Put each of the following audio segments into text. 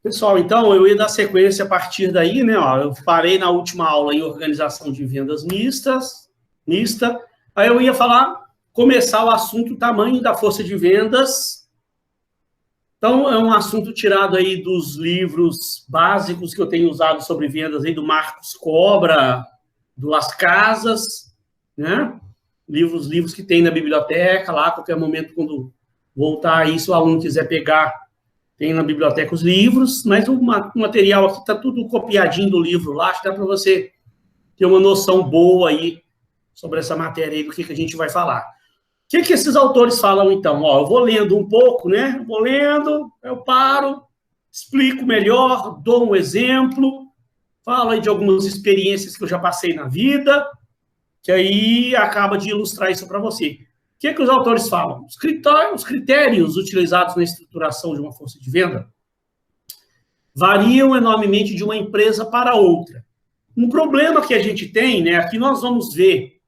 Pessoal, então, eu ia dar sequência a partir daí, né? Ó, eu parei na última aula em organização de vendas mista. Aí eu ia começar o assunto tamanho da força de vendas. Então, é um assunto tirado aí dos livros básicos que eu tenho usado sobre vendas aí, do Marcos Cobra, do Las Casas, né? Livros que tem na biblioteca, lá, a qualquer momento, quando voltar aí, se o aluno quiser pegar, tem na biblioteca os livros, mas o material aqui está tudo copiadinho do livro lá, acho que dá para você ter uma noção boa aí sobre essa matéria aí, do que a gente vai falar. O que esses autores falam, então? Ó, eu vou lendo um pouco, né? Vou lendo, eu paro, explico melhor, dou um exemplo, falo aí de algumas experiências que eu já passei na vida, que aí acaba de ilustrar isso para você. O que os autores falam? Os critérios utilizados na estruturação de uma força de venda variam enormemente de uma empresa para outra. Um problema que a gente tem, né, aqui nós vamos ver,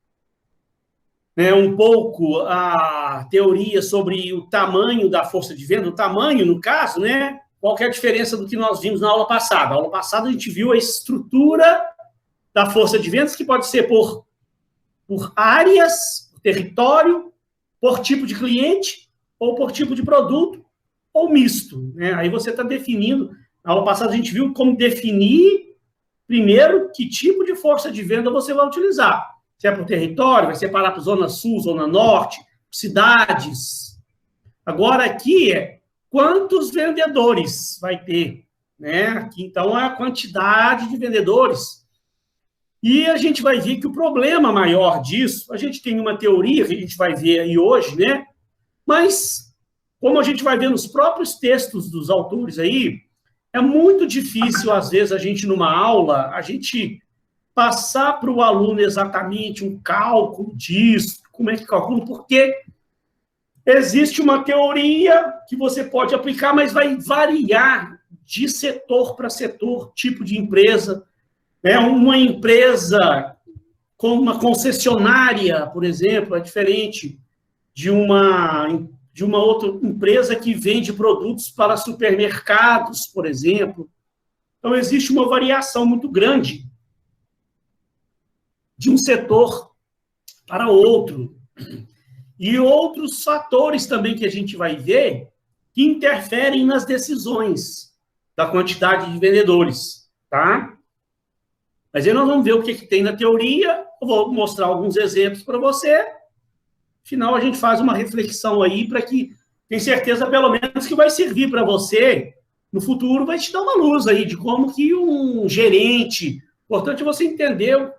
né, um pouco a teoria sobre o tamanho da força de venda, o tamanho, no caso, né, qual que é a diferença do que nós vimos na aula passada. Na aula passada a gente viu a estrutura da força de vendas, que pode ser por áreas, por território, por tipo de cliente, ou por tipo de produto, ou misto, né? Aí você está definindo. Na aula passada a gente viu como definir, primeiro, que tipo de força de venda você vai utilizar. Se é por território, vai separar por zona sul, zona norte, cidades. Agora aqui é quantos vendedores vai ter, né? Aqui, então, é a quantidade de vendedores. E a gente vai ver que o problema maior disso, a gente tem uma teoria que a gente vai ver aí hoje, né? Mas, como a gente vai ver nos próprios textos dos autores aí, é muito difícil, às vezes, a gente, numa aula, a gente passar para o aluno exatamente um cálculo disso, como é que calcula, porque existe uma teoria que você pode aplicar, mas vai variar de setor para setor, tipo de empresa. Uma empresa com uma concessionária, por exemplo, é diferente de uma outra empresa que vende produtos para supermercados, por exemplo. Então, existe uma variação muito grande de um setor para outro. E outros fatores também que a gente vai ver que interferem nas decisões da quantidade de vendedores, tá? Mas aí nós vamos ver o que tem na teoria, eu vou mostrar alguns exemplos para você, afinal a gente faz uma reflexão aí para que, tenho certeza, pelo menos, que vai servir para você, no futuro, vai te dar uma luz aí de como que um gerente, importante você entender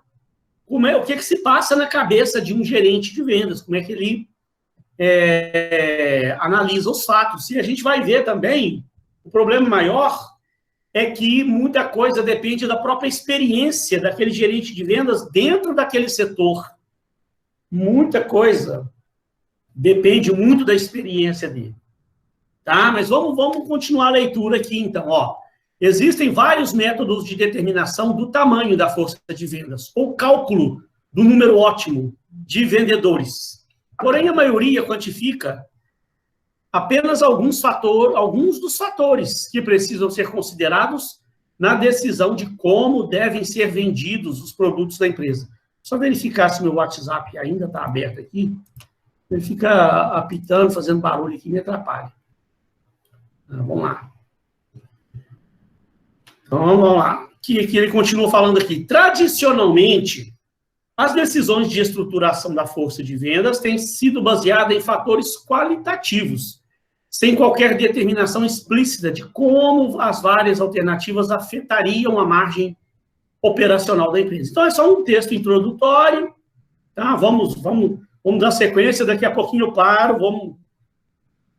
o que se passa na cabeça de um gerente de vendas, como é que ele analisa os fatos. E a gente vai ver também, o problema maior é que muita coisa depende da própria experiência daquele gerente de vendas dentro daquele setor. Muita coisa depende muito da experiência dele. Tá? Mas vamos continuar a leitura aqui, então. Ó, existem vários métodos de determinação do tamanho da força de vendas, ou cálculo do número ótimo de vendedores. Porém, a maioria quantifica apenas alguns dos fatores que precisam ser considerados na decisão de como devem ser vendidos os produtos da empresa. Só verificar se meu WhatsApp ainda está aberto aqui. Ele fica apitando, fazendo barulho aqui, me atrapalha. Vamos lá. Então, vamos lá. Que ele continua falando aqui. Tradicionalmente, as decisões de estruturação da força de vendas têm sido baseadas em fatores qualitativos, sem qualquer determinação explícita de como as várias alternativas afetariam a margem operacional da empresa. Então, é só um texto introdutório, tá? Vamos dar sequência, daqui a pouquinho eu paro,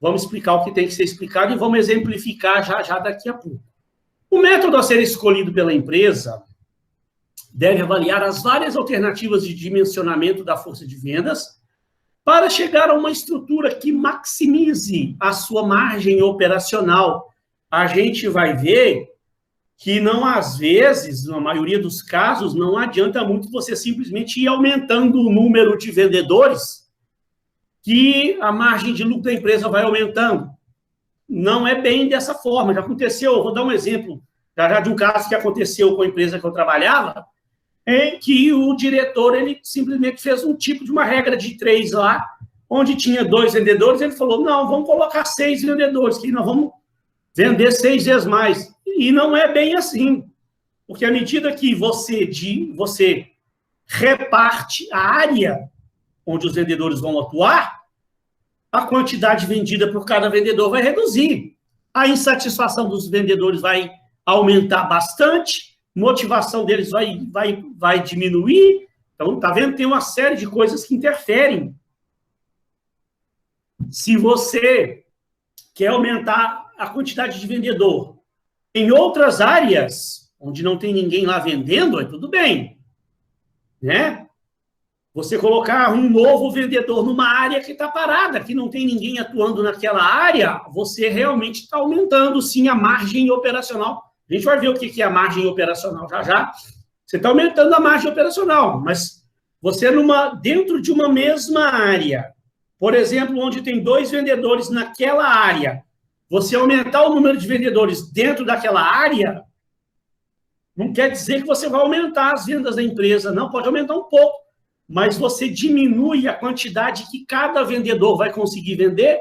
vamos explicar o que tem que ser explicado e vamos exemplificar já daqui a pouco. O método a ser escolhido pela empresa deve avaliar as várias alternativas de dimensionamento da força de vendas para chegar a uma estrutura que maximize a sua margem operacional. A gente vai ver que não, às vezes, na maioria dos casos, não adianta muito você simplesmente ir aumentando o número de vendedores, que a margem de lucro da empresa vai aumentando. não é bem dessa forma. Já aconteceu, vou dar um exemplo, já de um caso que aconteceu com a empresa que eu trabalhava, em que o diretor ele simplesmente fez um tipo de uma regra de 3 lá, onde tinha 2 vendedores, ele falou, não, vamos colocar 6 vendedores, que nós vamos vender 6 vezes mais. E não é bem assim, porque à medida que você reparte a área onde os vendedores vão atuar, a quantidade vendida por cada vendedor vai reduzir. A insatisfação dos vendedores vai aumentar bastante, motivação deles vai diminuir. Então, tá vendo? Tem uma série de coisas que interferem. Se você quer aumentar a quantidade de vendedor em outras áreas, onde não tem ninguém lá vendendo, é tudo bem, né? Você colocar um novo vendedor numa área que está parada, que não tem ninguém atuando naquela área, você realmente está aumentando, sim, a margem operacional. A gente vai ver o que é a margem operacional já já. Você está aumentando a margem operacional, mas você dentro de uma mesma área, por exemplo, onde tem 2 vendedores naquela área, você aumentar o número de vendedores dentro daquela área, não quer dizer que você vai aumentar as vendas da empresa, não, pode aumentar um pouco, mas você diminui a quantidade que cada vendedor vai conseguir vender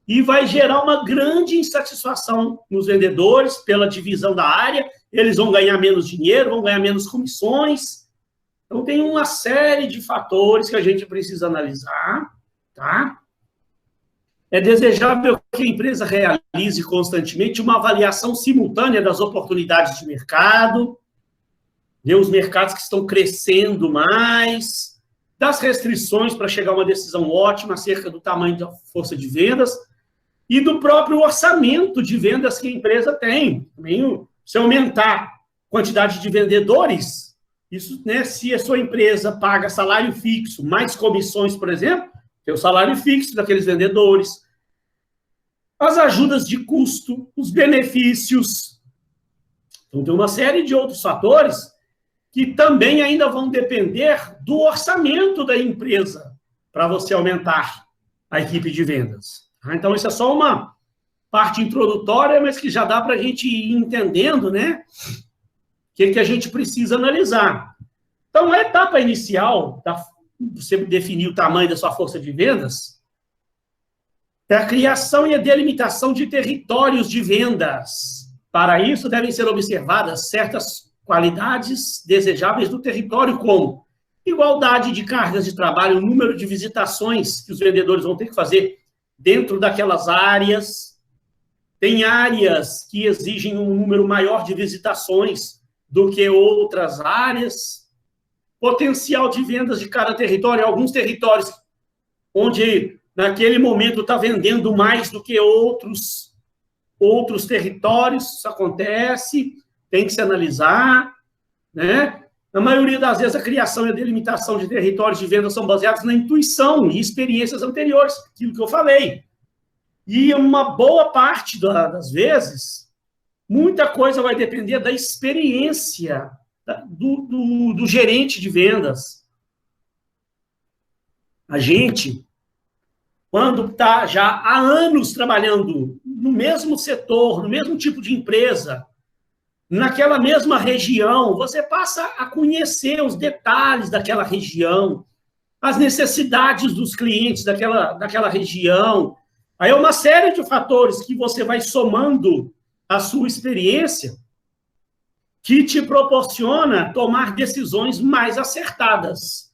e vai gerar uma grande insatisfação nos vendedores pela divisão da área, eles vão ganhar menos dinheiro, vão ganhar menos comissões. Então, tem uma série de fatores que a gente precisa analisar, tá? É desejável que a empresa realize constantemente uma avaliação simultânea das oportunidades de mercado, ver os mercados que estão crescendo mais, das restrições para chegar a uma decisão ótima acerca do tamanho da força de vendas e do próprio orçamento de vendas que a empresa tem. Também, se aumentar a quantidade de vendedores, isso, né, se a sua empresa paga salário fixo mais comissões, por exemplo, tem o salário fixo daqueles vendedores, as ajudas de custo, os benefícios. Então, tem uma série de outros fatores que também ainda vão depender do orçamento da empresa para você aumentar a equipe de vendas. Então, isso é só uma parte introdutória, mas que já dá para a gente ir entendendo, né? O que a gente precisa analisar. Então, a etapa inicial, você definir o tamanho da sua força de vendas, é a criação e a delimitação de territórios de vendas. Para isso, devem ser observadas certas qualidades desejáveis do território, como igualdade de cargas de trabalho, o número de visitações que os vendedores vão ter que fazer dentro daquelas áreas. Tem áreas que exigem um número maior de visitações do que outras áreas. Potencial de vendas de cada território. Alguns territórios onde, naquele momento, está vendendo mais do que outros territórios. Isso acontece, tem que se analisar, né? Na maioria das vezes, a criação e a delimitação de territórios de venda são baseados na intuição e experiências anteriores, aquilo que eu falei. E uma boa parte das vezes, muita coisa vai depender da experiência do gerente de vendas. A gente, quando está já há anos trabalhando no mesmo setor, no mesmo tipo de empresa, naquela mesma região, você passa a conhecer os detalhes daquela região, as necessidades dos clientes daquela região. Aí é uma série de fatores que você vai somando a sua experiência que te proporciona tomar decisões mais acertadas.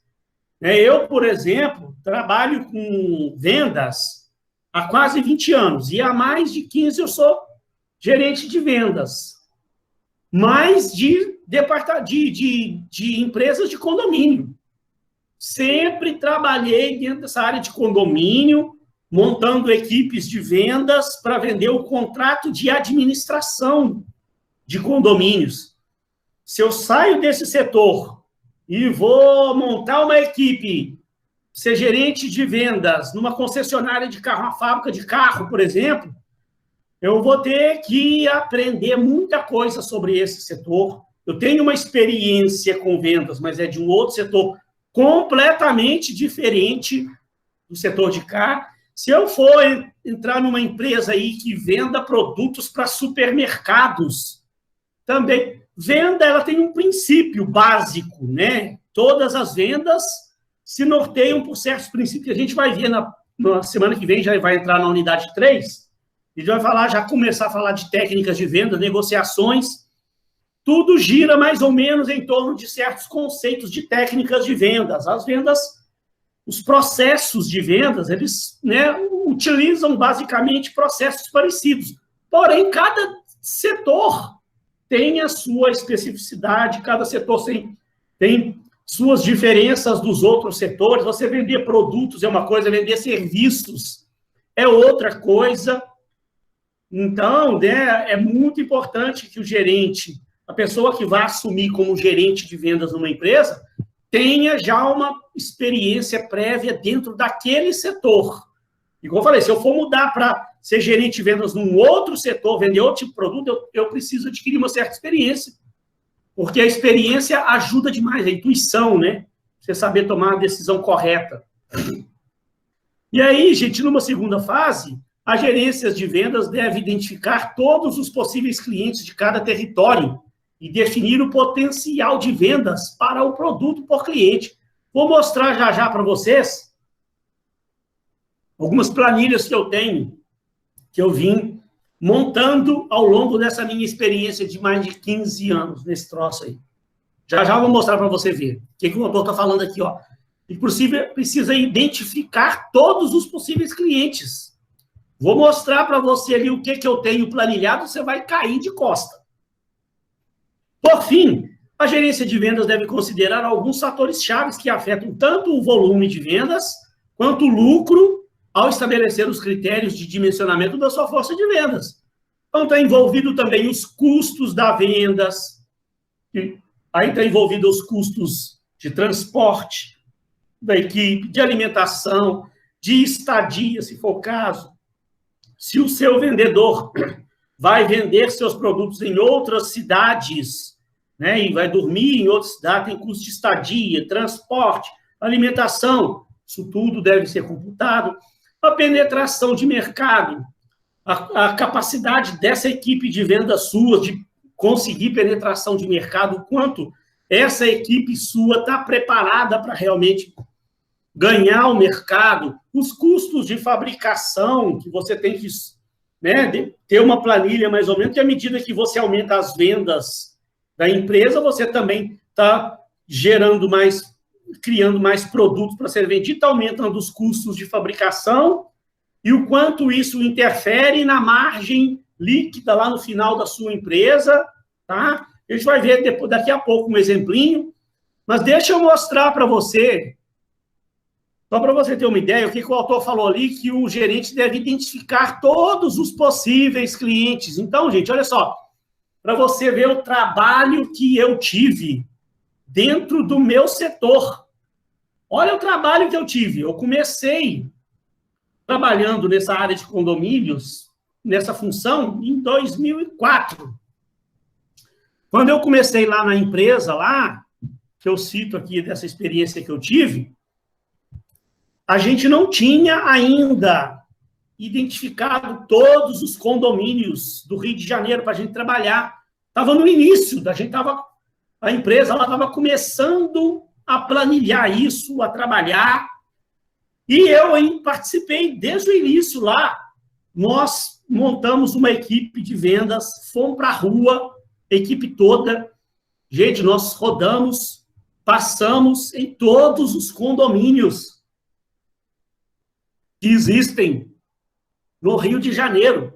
Eu, por exemplo, trabalho com vendas há quase 20 anos e há mais de 15 eu sou gerente de vendas, mas de empresas de condomínio. Sempre trabalhei dentro dessa área de condomínio, montando equipes de vendas para vender o contrato de administração de condomínios. Se eu saio desse setor e vou montar uma equipe, ser gerente de vendas numa concessionária de carro, uma fábrica de carro, por exemplo, eu vou ter que aprender muita coisa sobre esse setor. Eu tenho uma experiência com vendas, mas é de um outro setor completamente diferente do setor de cá. Se eu for entrar numa empresa aí que venda produtos para supermercados, também, venda, ela tem um princípio básico, né? Todas as vendas se norteiam por certos princípios que a gente vai ver na semana que vem, já vai entrar na unidade 3, e a gente vai já começar a falar de técnicas de venda, negociações, tudo gira mais ou menos em torno de certos conceitos de técnicas de vendas. As vendas, os processos de vendas, eles, né, utilizam basicamente processos parecidos. Porém, cada setor tem a sua especificidade, cada setor tem suas diferenças dos outros setores. Você vender produtos é uma coisa, vender serviços é outra coisa. Então, né, é muito importante que o gerente, a pessoa que vai assumir como gerente de vendas numa empresa, tenha já uma experiência prévia dentro daquele setor. E como eu falei, se eu for mudar para ser gerente de vendas num outro setor, vender outro tipo de produto, eu preciso adquirir uma certa experiência. Porque a experiência ajuda demais, a intuição, né? Você saber tomar a decisão correta. E aí, gente, numa segunda fase, a gerência de vendas deve identificar todos os possíveis clientes de cada território e definir o potencial de vendas para o produto por cliente. Vou mostrar já para vocês algumas planilhas que eu tenho, que eu vim montando ao longo dessa minha experiência de mais de 15 anos nesse troço aí. Já vou mostrar para você ver. O que o autor está falando aqui, ó. Inclusive, precisa identificar todos os possíveis clientes. Vou mostrar para você ali o que eu tenho planilhado, você vai cair de costa. Por fim, a gerência de vendas deve considerar alguns fatores chaves que afetam tanto o volume de vendas quanto o lucro ao estabelecer os critérios de dimensionamento da sua força de vendas. Então, está envolvido também os custos das vendas, aí está envolvido os custos de transporte da equipe, de alimentação, de estadia, se for o caso. Se o seu vendedor vai vender seus produtos em outras cidades, né, e vai dormir em outra cidade, tem custo de estadia, transporte, alimentação, isso tudo deve ser computado. A penetração de mercado, a capacidade dessa equipe de venda sua de conseguir penetração de mercado, o quanto essa equipe sua está preparada para realmente ganhar o mercado, os custos de fabricação, que você tem que, né, ter uma planilha mais ou menos, que à medida que você aumenta as vendas da empresa, você também está gerando mais, criando mais produtos para ser vendido, está aumentando os custos de fabricação e o quanto isso interfere na margem líquida lá no final da sua empresa, tá? A gente vai ver depois, daqui a pouco um exemplinho, mas deixa eu mostrar para você, só para você ter uma ideia, o que o autor falou ali, que o gerente deve identificar todos os possíveis clientes. Então, gente, olha só, para você ver o trabalho que eu tive dentro do meu setor. Olha o trabalho que eu tive. Eu comecei trabalhando nessa área de condomínios, nessa função, em 2004. Quando eu comecei lá na empresa, lá, que eu cito aqui dessa experiência que eu tive, a gente não tinha ainda identificado todos os condomínios do Rio de Janeiro para a gente trabalhar. Estava no início, a empresa estava começando a planilhar isso, a trabalhar, e eu participei desde o início lá. Nós montamos uma equipe de vendas, fomos para a rua, equipe toda. Gente, nós rodamos, passamos em todos os condomínios que existem no Rio de Janeiro.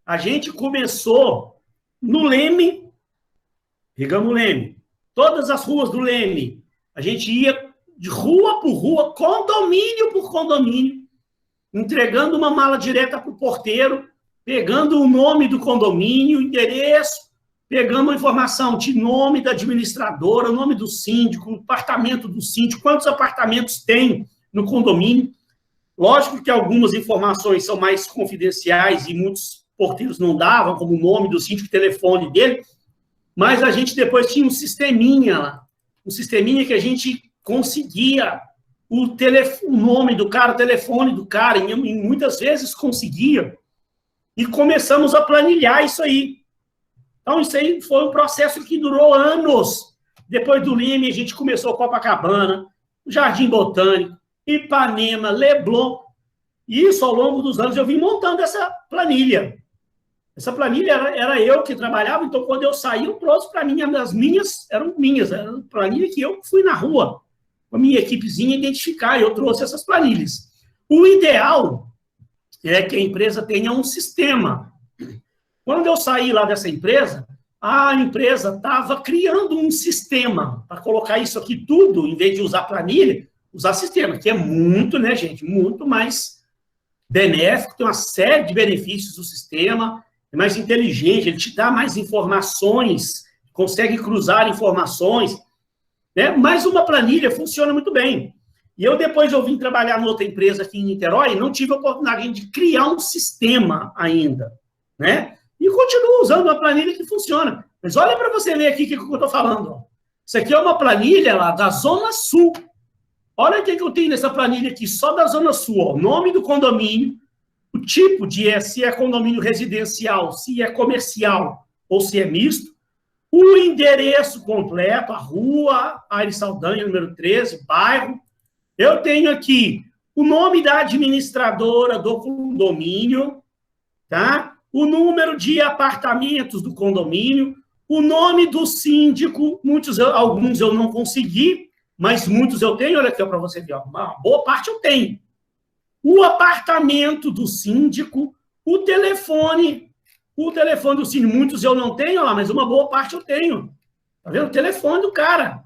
A gente começou no Leme, Rigamo Leme, todas as ruas do Leme. A gente ia de rua por rua, condomínio por condomínio, entregando uma mala direta para o porteiro, pegando o nome do condomínio, o endereço, pegando a informação de nome da administradora, o nome do síndico, o apartamento do síndico, quantos apartamentos tem no condomínio. Lógico que algumas informações são mais confidenciais e muitos porteiros não davam, como o nome do síndico, o telefone dele, mas a gente depois tinha um sisteminha lá, um sisteminha que a gente conseguia o nome do cara, o telefone do cara, e muitas vezes conseguia. E começamos a planilhar isso aí. Então, isso aí foi um processo que durou anos. Depois do Leme, a gente começou Copacabana, Jardim Botânico, Ipanema, Leblon. E isso, ao longo dos anos, eu vim montando essa planilha. Essa planilha era eu que trabalhava, então, quando eu saí, eu trouxe para mim, as minhas, era uma planilha que eu fui na rua, com a minha equipezinha, identificar, e eu trouxe essas planilhas. O ideal é que a empresa tenha um sistema. Quando eu saí lá dessa empresa, a empresa estava criando um sistema para colocar isso aqui tudo, em vez de usar planilha, usar sistema, que é muito, né, gente, muito mais benéfico, tem uma série de benefícios do sistema, é mais inteligente, ele te dá mais informações, consegue cruzar informações, né? Mas uma planilha funciona muito bem. E depois eu vim trabalhar em outra empresa aqui em Niterói, não tive a oportunidade de criar um sistema ainda, né? E continuo usando uma planilha que funciona. Mas olha para você ver aqui o que eu estou falando. Ó. Isso aqui é uma planilha lá da Zona Sul. Olha o que eu tenho nessa planilha aqui, só da Zona Sul. Ó. O nome do condomínio, o tipo se é condomínio residencial, se é comercial ou se é misto, o endereço completo, a rua, Aires Saldanha, número 13, bairro. Eu tenho aqui o nome da administradora do condomínio, tá? O número de apartamentos do condomínio, o nome do síndico, alguns eu não consegui, mas muitos eu tenho, olha aqui para você ver, ó, uma boa parte eu tenho. O apartamento do síndico, o telefone do síndico, muitos eu não tenho, lá, mas uma boa parte eu tenho. Tá vendo? O telefone do cara.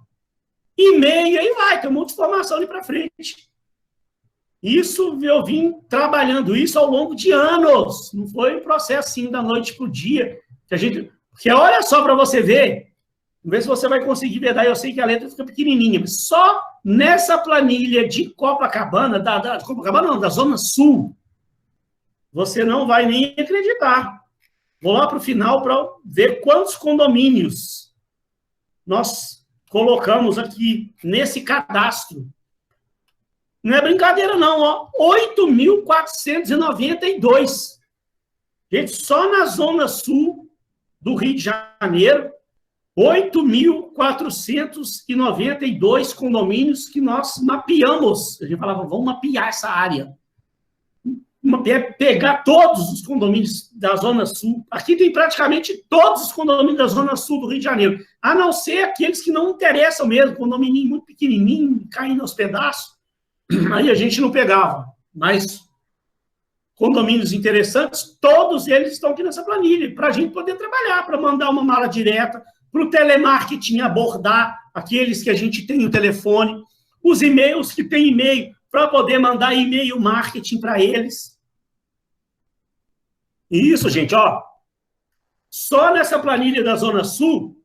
E-mail, aí vai, tem muita informação ali para frente. Isso, eu vim trabalhando isso ao longo de anos. Não foi um processo assim da noite para o dia. Porque olha só para você ver, vamos ver se você vai conseguir ver, daí eu sei que a letra fica pequenininha, mas só nessa planilha de Copacabana, Copacabana não, da Zona Sul, você não vai nem acreditar. Vou lá para o final para ver quantos condomínios nós colocamos aqui nesse cadastro. Não é brincadeira, não, ó. 8.492. Gente, só na Zona Sul do Rio de Janeiro, 8.492 condomínios que nós mapeamos. A gente falava, vamos mapear essa área. Pegar todos os condomínios da Zona Sul. Aqui tem praticamente todos os condomínios da Zona Sul do Rio de Janeiro, a não ser aqueles que não interessam mesmo, condomínio muito pequenininho, caindo aos pedaços. Aí a gente não pegava, mas condomínios interessantes, todos eles estão aqui nessa planilha, para a gente poder trabalhar, para mandar uma mala direta, para o telemarketing abordar aqueles que a gente tem o telefone, os e-mails que tem e-mail, para poder mandar e-mail marketing para eles. Isso, gente, ó. Só nessa planilha da Zona Sul,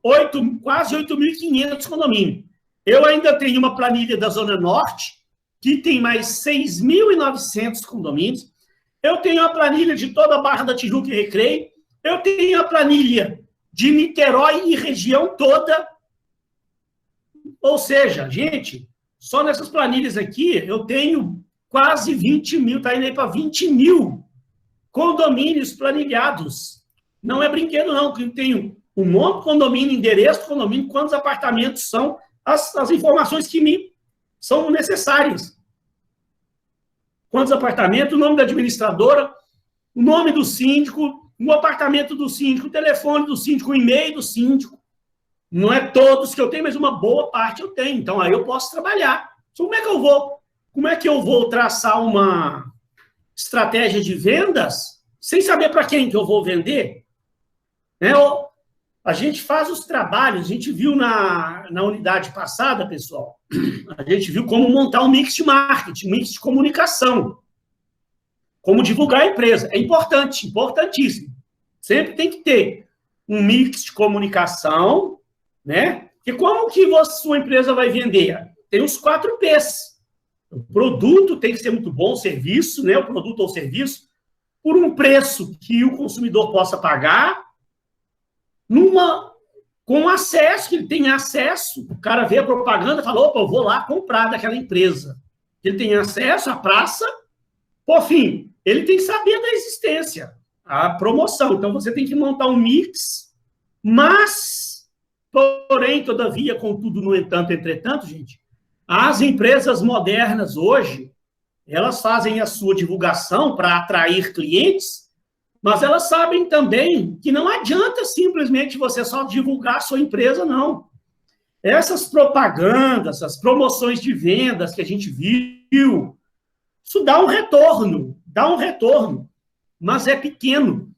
quase 8.500 condomínios. Eu ainda tenho uma planilha da Zona Norte, que tem mais 6.900 condomínios. Eu tenho a planilha de toda a Barra da Tijuca e Recreio. Eu tenho a planilha de Niterói e região toda. Ou seja, gente, só nessas planilhas aqui, eu tenho quase 20 mil, está indo aí para 20 mil condomínios planilhados. Não é brinquedo, não, que eu tenho o nome do condomínio, endereço do condomínio, quantos apartamentos são, as informações que me são necessárias. Quantos apartamentos, o nome da administradora, o nome do síndico, o apartamento do síndico, o telefone do síndico, o e-mail do síndico. Não é todos que eu tenho, mas uma boa parte eu tenho. Então, aí eu posso trabalhar. Como é que eu vou traçar uma estratégia de vendas sem saber para quem que eu vou vender? Né? A gente faz os trabalhos, a gente viu na unidade passada, pessoal, a gente viu como montar um mix de marketing, um mix de comunicação, como divulgar a empresa. É importante, importantíssimo. Sempre tem que ter um mix de comunicação, né? E como que sua empresa vai vender? Tem os 4 P's. O produto tem que ser muito bom, o serviço, né? O produto ou serviço, por um preço que o consumidor possa pagar, com acesso, que ele tenha acesso, o cara vê a propaganda e fala, opa, eu vou lá comprar daquela empresa. ele tem acesso à praça, por fim, ele tem que saber da existência, a promoção. Então, você tem que montar um mix, mas, porém, todavia, contudo, no entanto, entretanto, gente, as empresas modernas hoje, elas fazem a sua divulgação para atrair clientes, mas elas sabem também que não adianta simplesmente você só divulgar a sua empresa, não. Essas propagandas, essas promoções de vendas que a gente viu, isso dá um retorno, mas é pequeno.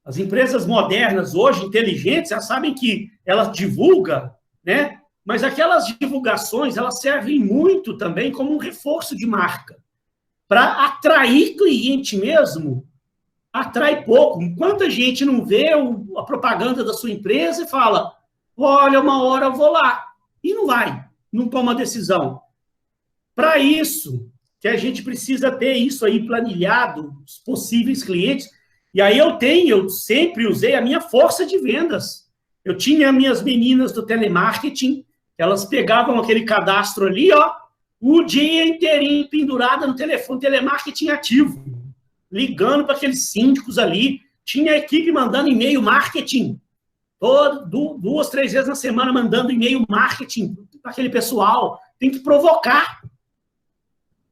As empresas modernas hoje, inteligentes, elas sabem que elas divulgam, né? Mas aquelas divulgações, elas servem muito também como um reforço de marca. Para atrair cliente mesmo, atrai pouco. Quanta gente não vê a propaganda da sua empresa e fala, olha, uma hora eu vou lá. E não vai, não toma decisão. Para isso, que a gente precisa ter isso aí planilhado, os possíveis clientes. E aí eu sempre usei a minha força de vendas. Eu tinha minhas meninas do telemarketing, elas pegavam aquele cadastro ali, ó, o dia inteirinho pendurada no telefone, telemarketing ativo, ligando para aqueles síndicos ali. Tinha a equipe mandando e-mail marketing, 2, 3 vezes na semana mandando e-mail marketing para aquele pessoal. Tem que provocar.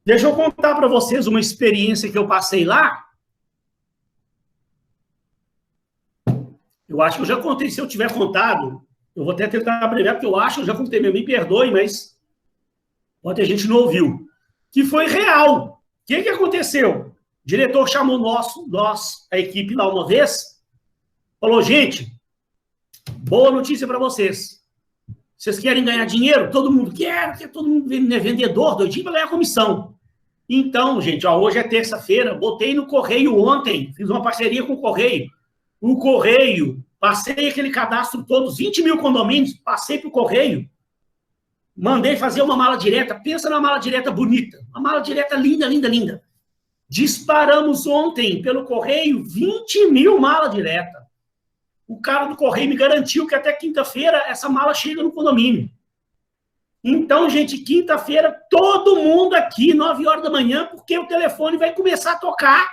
Deixa eu contar para vocês uma experiência que eu passei lá. Eu acho que eu já contei, se eu tiver contado, eu vou até tentar abreviar, porque eu acho que eu já contei, me perdoe, mas pode ter gente que não ouviu. Que foi real. O que aconteceu? O diretor chamou a equipe lá uma vez, falou, gente, boa notícia para vocês. Vocês querem ganhar dinheiro? Todo mundo quer, porque todo mundo é vendedor, doidinho para ganhar comissão. Então, gente, ó, hoje é terça-feira, botei no Correio ontem, fiz uma parceria com o Correio. O Correio, passei aquele cadastro todos, 20 mil condomínios, passei para o Correio, mandei fazer uma mala direta, pensa numa mala direta bonita, uma mala direta linda, linda, linda. Disparamos ontem pelo Correio 20 mil mala direta. O cara do Correio me garantiu que até quinta-feira essa mala chega no condomínio. Então, gente, quinta-feira, todo mundo aqui, 9 horas da manhã, porque o telefone vai começar a tocar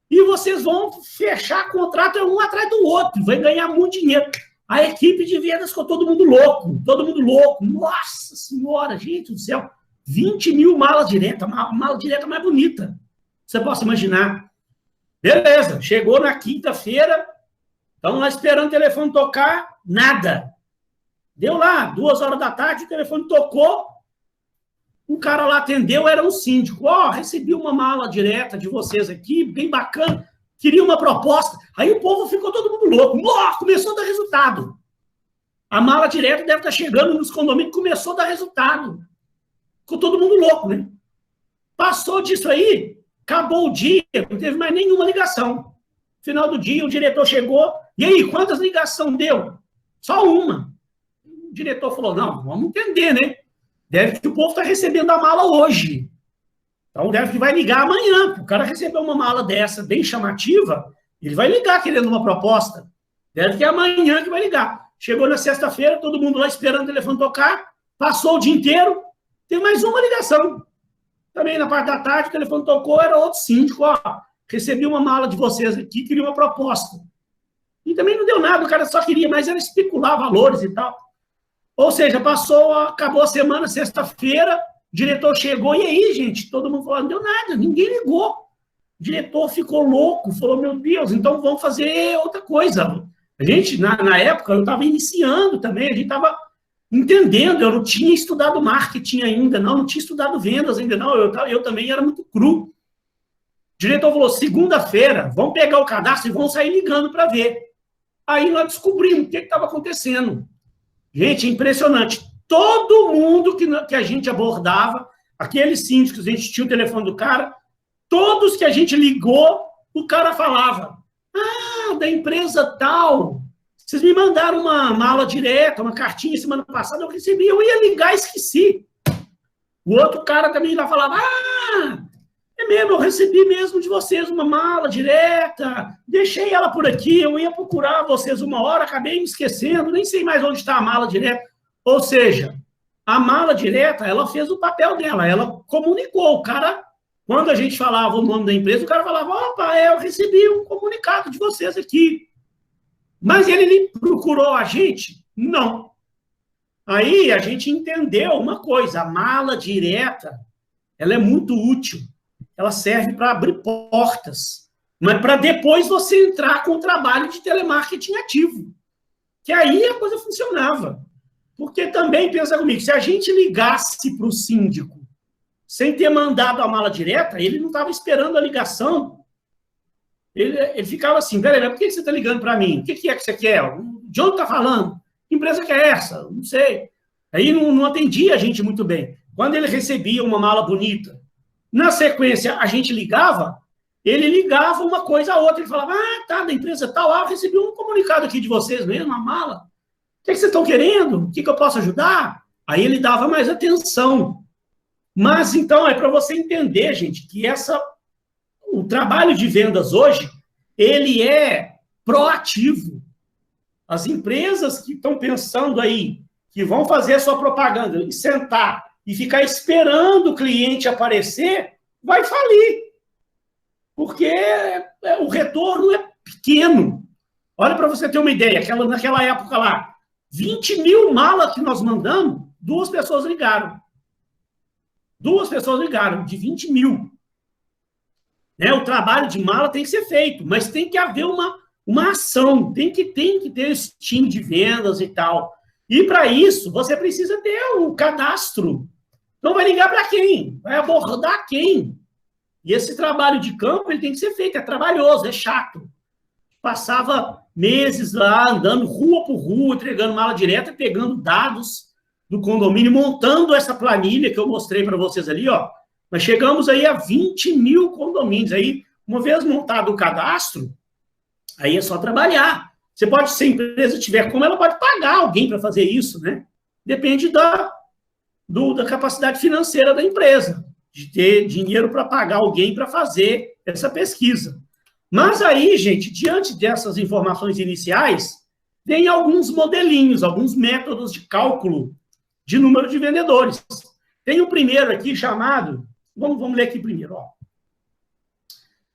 e vocês vão fechar contrato um atrás do outro, vai ganhar muito dinheiro. A equipe de vendas ficou todo mundo louco. Nossa senhora, gente do céu, 20 mil malas diretas, uma mala direta mais bonita. Você pode imaginar. Beleza, chegou na quinta-feira, estamos lá esperando o telefone tocar, nada. Deu lá, 2 horas da tarde, o telefone tocou, o cara lá atendeu, era um síndico. Recebi uma mala direta de vocês aqui, bem bacana, queria uma proposta. Aí o povo ficou todo mundo louco. Começou a dar resultado. A mala direta deve estar chegando nos condomínios, começou a dar resultado. Ficou todo mundo louco, né? Passou disso aí, acabou o dia, não teve mais nenhuma ligação. Final do dia, o diretor chegou, e aí, quantas ligações deu? Só uma. O diretor falou, não, vamos entender, né? Deve que o povo está recebendo a mala hoje. Então, deve que vai ligar amanhã. O cara recebeu uma mala dessa, bem chamativa, ele vai ligar querendo uma proposta. Deve que é amanhã que vai ligar. Chegou na sexta-feira, todo mundo lá esperando o telefone tocar, passou o dia inteiro, tem mais uma ligação. Também na parte da tarde, o telefone tocou, era outro síndico, recebi uma mala de vocês aqui, queria uma proposta. E também não deu nada, o cara só queria, mas era especular valores e tal. Ou seja, acabou a semana, sexta-feira, o diretor chegou, e aí, gente? Todo mundo falou, não deu nada, ninguém ligou. O diretor ficou louco, falou, meu Deus, então vamos fazer outra coisa. A gente, na época, eu estava iniciando também, a gente estava entendendo, eu não tinha estudado marketing ainda, não tinha estudado vendas ainda, não, eu também era muito cru. O diretor falou, segunda-feira, vamos pegar o cadastro e vamos sair ligando para ver. Aí nós descobrimos o que estava acontecendo. Gente, impressionante. Todo mundo que a gente abordava, aqueles síndicos, a gente tinha o telefone do cara, todos que a gente ligou, o cara falava, da empresa tal, vocês me mandaram uma mala direta, uma cartinha semana passada, eu recebi, eu ia ligar e esqueci. O outro cara também lá falava, é mesmo, eu recebi mesmo de vocês uma mala direta, deixei ela por aqui, eu ia procurar vocês uma hora, acabei me esquecendo, nem sei mais onde está a mala direta. Ou seja, A mala direta, ela fez o papel dela, ela comunicou. O cara, quando a gente falava o nome da empresa, o cara falava, opa, eu recebi um comunicado de vocês aqui. Mas ele procurou a gente? Não. Aí a gente entendeu uma coisa, a mala direta, ela é muito útil, ela serve para abrir portas, mas para depois você entrar com o trabalho de telemarketing ativo, que aí a coisa funcionava. Porque também, pensa comigo, se a gente ligasse para o síndico sem ter mandado a mala direta, ele não estava esperando a ligação, ele ficava assim, peraí, mas por que você está ligando para mim? O que é que você quer? De onde está falando? Que empresa que é essa? Não sei. Aí não atendia a gente muito bem. Quando ele recebia uma mala bonita, na sequência a gente ligava, ele ligava uma coisa a outra, ele falava, tá, da empresa tal, eu recebi um comunicado aqui de vocês mesmo, uma mala. O que vocês estão querendo? O que eu posso ajudar? Aí ele dava mais atenção. Mas, então, é para você entender, gente, que o trabalho de vendas hoje, ele é proativo. As empresas que estão pensando aí, que vão fazer a sua propaganda e sentar e ficar esperando o cliente aparecer, vai falir. Porque o retorno é pequeno. Olha para você ter uma ideia, naquela época lá, 20 mil malas que nós mandamos, 2 pessoas ligaram. 2 pessoas ligaram, de 20 mil. Né? O trabalho de mala tem que ser feito, mas tem que haver uma ação, tem que ter esse time de vendas e tal. E para isso, você precisa ter o cadastro. Então, vai ligar para quem? Vai abordar quem? E esse trabalho de campo ele tem que ser feito, é trabalhoso, é chato. Passava meses lá, andando rua por rua, entregando mala direta, pegando dados do condomínio, montando essa planilha que eu mostrei para vocês ali, ó. Nós chegamos aí a 20 mil condomínios. Aí, uma vez montado o cadastro, aí é só trabalhar. Você pode, se a empresa tiver como, ela pode pagar alguém para fazer isso, né? Depende da capacidade financeira da empresa, de ter dinheiro para pagar alguém para fazer essa pesquisa. Mas aí, gente, diante dessas informações iniciais, tem alguns modelinhos, alguns métodos de cálculo de número de vendedores. Tem o primeiro aqui chamado, vamos ler aqui primeiro, ó.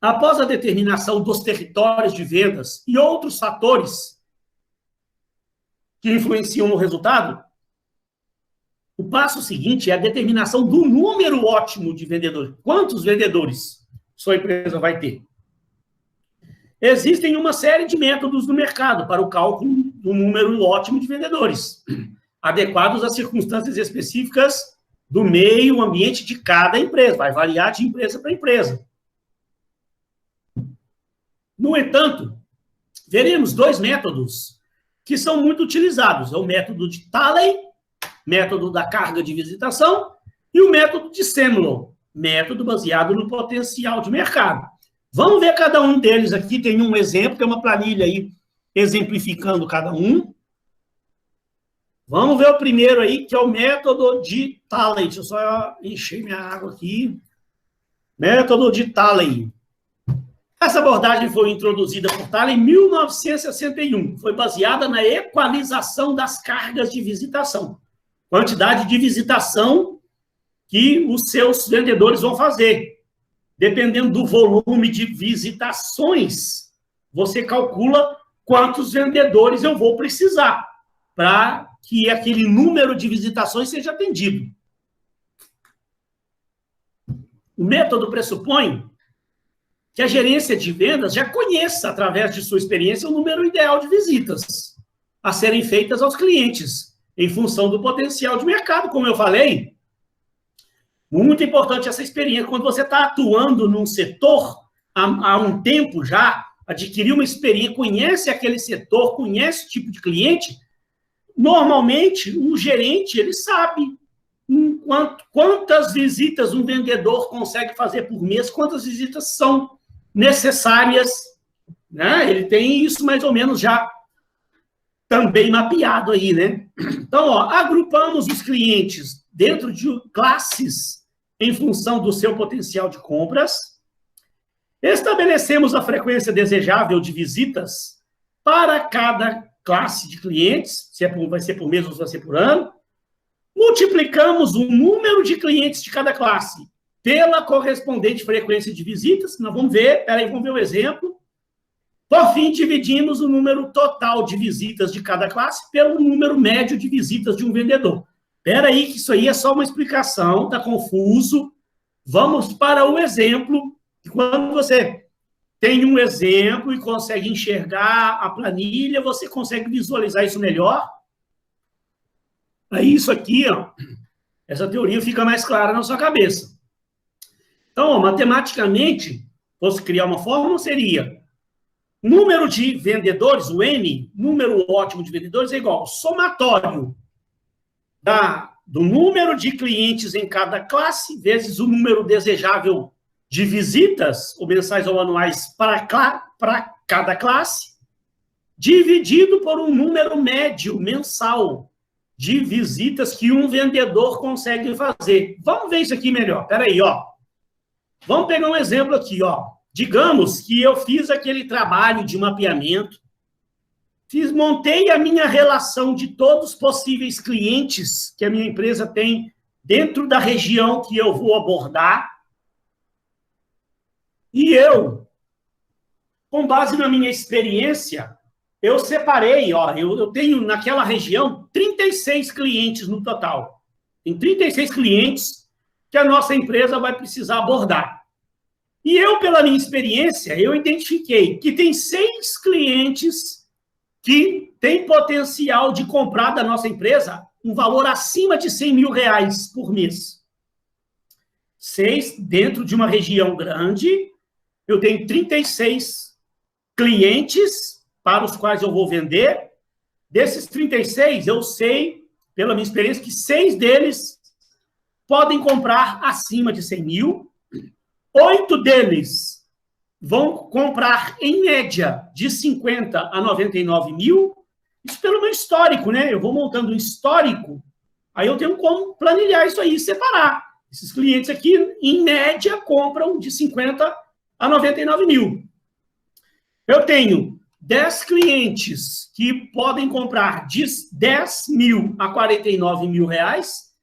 Após a determinação dos territórios de vendas e outros fatores que influenciam no resultado, o passo seguinte é a determinação do número ótimo de vendedores. Quantos vendedores sua empresa vai ter? Existem uma série de métodos no mercado para o cálculo do número ótimo de vendedores, adequados às circunstâncias específicas do meio ambiente de cada empresa. Vai variar de empresa para empresa. No entanto, veremos 2 métodos que são muito utilizados. É o método de Talley, método da carga de visitação, e o método de Semmelon, método baseado no potencial de mercado. Vamos ver cada um deles aqui. Tem um exemplo, tem uma planilha aí exemplificando cada um. Vamos ver o primeiro aí, que é o método de Talley. Deixa eu só encher minha água aqui. Método de Talley. Essa abordagem foi introduzida por Talley em 1961. Foi baseada na equalização das cargas de visitação. Quantidade de visitação que os seus vendedores vão fazer. Dependendo do volume de visitações, você calcula quantos vendedores eu vou precisar para que aquele número de visitações seja atendido. O método pressupõe que a gerência de vendas já conheça, através de sua experiência, o número ideal de visitas a serem feitas aos clientes, em função do potencial de mercado, como eu falei. Muito importante essa experiência. Quando você está atuando num setor há um tempo já, adquiriu uma experiência, conhece aquele setor, conhece o tipo de cliente, normalmente o gerente ele sabe quantas visitas um vendedor consegue fazer por mês, quantas visitas são necessárias, né? Ele tem isso mais ou menos já também mapeado aí, né? Então, ó, agrupamos os clientes dentro de classes em função do seu potencial de compras. Estabelecemos a frequência desejável de visitas para cada classe de clientes, se vai ser por mês ou se vai ser por ano. Multiplicamos o número de clientes de cada classe pela correspondente frequência de visitas. Nós vamos ver, vamos ver o exemplo. Por fim, dividimos o número total de visitas de cada classe pelo número médio de visitas de um vendedor. Espera aí, que isso aí é só uma explicação, está confuso. Vamos para o exemplo. Quando você tem um exemplo e consegue enxergar a planilha, você consegue visualizar isso melhor. Aí isso aqui, ó, essa teoria fica mais clara na sua cabeça. Então, ó, matematicamente, fosse criar uma fórmula, seria número de vendedores, o N, número ótimo de vendedores, é igual ao somatório do número de clientes em cada classe, vezes o número desejável de visitas, ou mensais ou anuais, para cada classe, dividido por um número médio mensal de visitas que um vendedor consegue fazer. Vamos ver isso aqui melhor. Espera aí, ó. Vamos pegar um exemplo aqui, ó. Digamos que eu fiz aquele trabalho de mapeamento, montei a minha relação de todos os possíveis clientes que a minha empresa tem dentro da região que eu vou abordar, e eu, com base na minha experiência, eu separei, ó, eu tenho naquela região 36 clientes no total. Tem 36 clientes que a nossa empresa vai precisar abordar. E eu, pela minha experiência, eu identifiquei que tem 6 clientes que têm potencial de comprar da nossa empresa um valor acima de R$100 mil por mês. 6 dentro de uma região grande, eu tenho 36 clientes para os quais eu vou vender. Desses 36, eu sei, pela minha experiência, que 6 deles podem comprar acima de 100 mil. 8 deles vão comprar, em média, de 50 a 99 mil. Isso pelo meu histórico, né? Eu vou montando um histórico, aí eu tenho como planilhar isso aí, separar. Esses clientes aqui, em média, compram de 50 a 99 mil. Eu tenho 10 clientes que podem comprar de 10 mil a 49 mil reais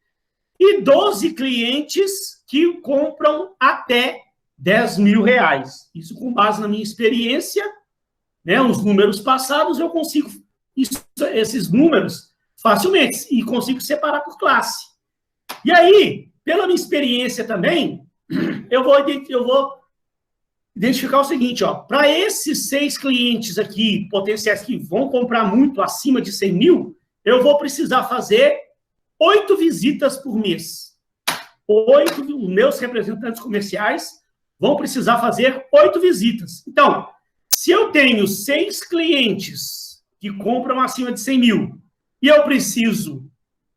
e 12 clientes que compram até 10 mil reais. Isso com base na minha experiência, né? Os números passados, eu consigo esses números facilmente e consigo separar por classe. E aí, pela minha experiência também, eu vou identificar o seguinte, ó, para esses 6 clientes aqui, potenciais que vão comprar muito acima de 100 mil, eu vou precisar fazer 8 visitas por mês. 8, os meus representantes comerciais vão precisar fazer 8 visitas. Então, se eu tenho 6 clientes que compram acima de 100 mil e eu preciso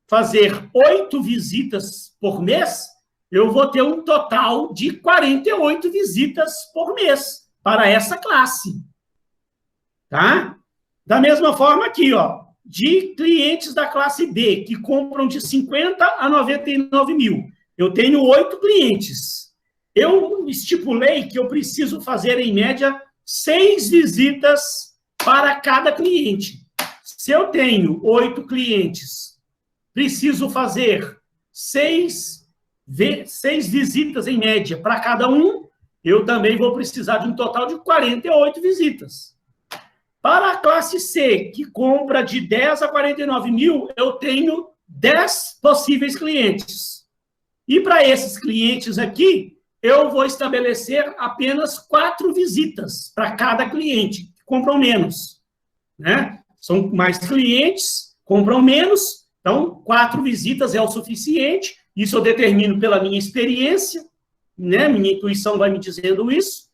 fazer 8 visitas por mês, eu vou ter um total de 48 visitas por mês para essa classe. Tá? Da mesma forma aqui, ó, de clientes da classe B, que compram de 50 a 99 mil. Eu tenho 8 clientes. Eu estipulei que eu preciso fazer, em média, 6 visitas para cada cliente. Se eu tenho 8 clientes, preciso fazer 6 visitas, em média, para cada um, eu também vou precisar de um total de 48 visitas. Para a classe C, que compra de 10 a 49 mil, eu tenho 10 possíveis clientes. E para esses clientes aqui, eu vou estabelecer apenas 4 visitas para cada cliente, que compram menos. Né? São mais clientes, compram menos, então 4 visitas é o suficiente. Isso eu determino pela minha experiência, né? Minha intuição vai me dizendo isso.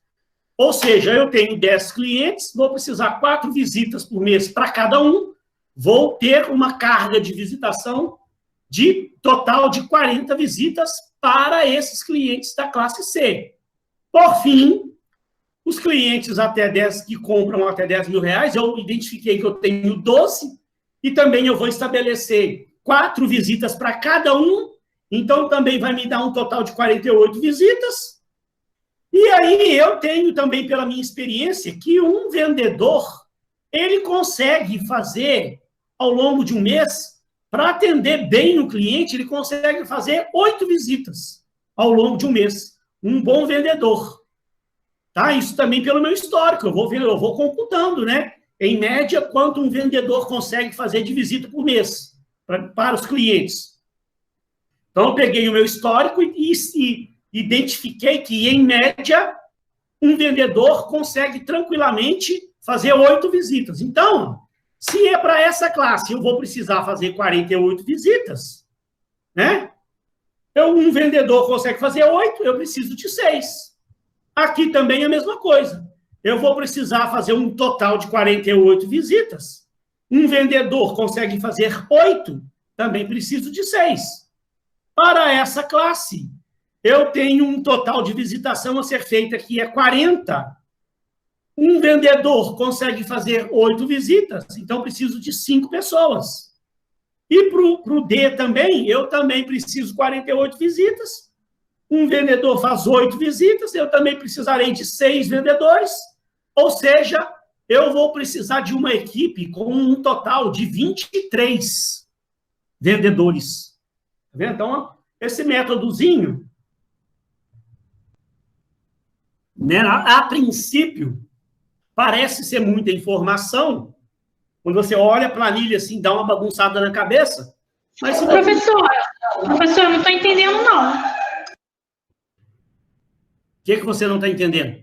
Ou seja, eu tenho 10 clientes, vou precisar 4 visitas por mês para cada um, vou ter uma carga de visitação de total de 40 visitas para esses clientes da classe C. Por fim, os clientes até 10 que compram até 10 mil reais, eu identifiquei que eu tenho 12, e também eu vou estabelecer 4 visitas para cada um, então também vai me dar um total de 48 visitas. E aí eu tenho também, pela minha experiência, que um vendedor, ele consegue fazer, ao longo de um mês, para atender bem o cliente, ele consegue fazer 8 visitas ao longo de um mês. Um bom vendedor. Tá? Isso também pelo meu histórico. Eu vou computando, né? Em média, quanto um vendedor consegue fazer de visita por mês para os clientes. Então, eu peguei o meu histórico e identifiquei que, em média, um vendedor consegue tranquilamente fazer 8 visitas. Então, se é para essa classe, eu vou precisar fazer 48 visitas, né? Um vendedor consegue fazer 8, eu preciso de 6. Aqui também é a mesma coisa. Eu vou precisar fazer um total de 48 visitas. Um vendedor consegue fazer 8, também preciso de 6. Para essa classe, eu tenho um total de visitação a ser feita que é 40. Um vendedor consegue fazer 8 visitas, então preciso de 5 pessoas. E para o D também, eu também preciso 48 visitas. Um vendedor faz 8 visitas, eu também precisarei de 6 vendedores. Ou seja, eu vou precisar de uma equipe com um total de 23 vendedores. Tá vendo? Então, esse métodozinho, né, a princípio, parece ser muita informação. Quando você olha a planilha assim, dá uma bagunçada na cabeça. Mas se professor, eu não estou entendendo, não. O que você não está entendendo?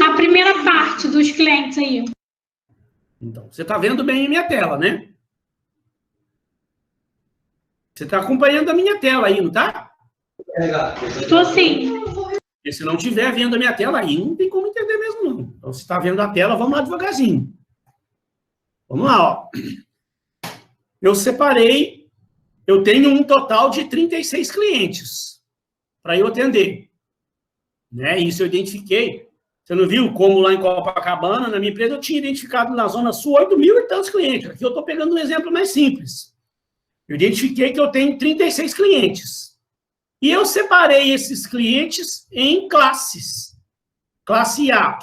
A primeira parte dos clientes aí. Então, você está vendo bem a minha tela, né? Você está acompanhando a minha tela aí, não está? Estou sim. E se não estiver vendo a minha tela aí, não tem como entender mesmo, não. Então, se está vendo a tela, vamos lá devagarzinho. Vamos lá, ó. Eu separei, eu tenho um total de 36 clientes para eu atender. Né? Isso eu identifiquei. Você não viu como lá em Copacabana, na minha empresa, eu tinha identificado na Zona Sul 8 mil e tantos clientes. Aqui eu estou pegando um exemplo mais simples. Eu identifiquei que eu tenho 36 clientes. E eu separei esses clientes em classes. Classe A,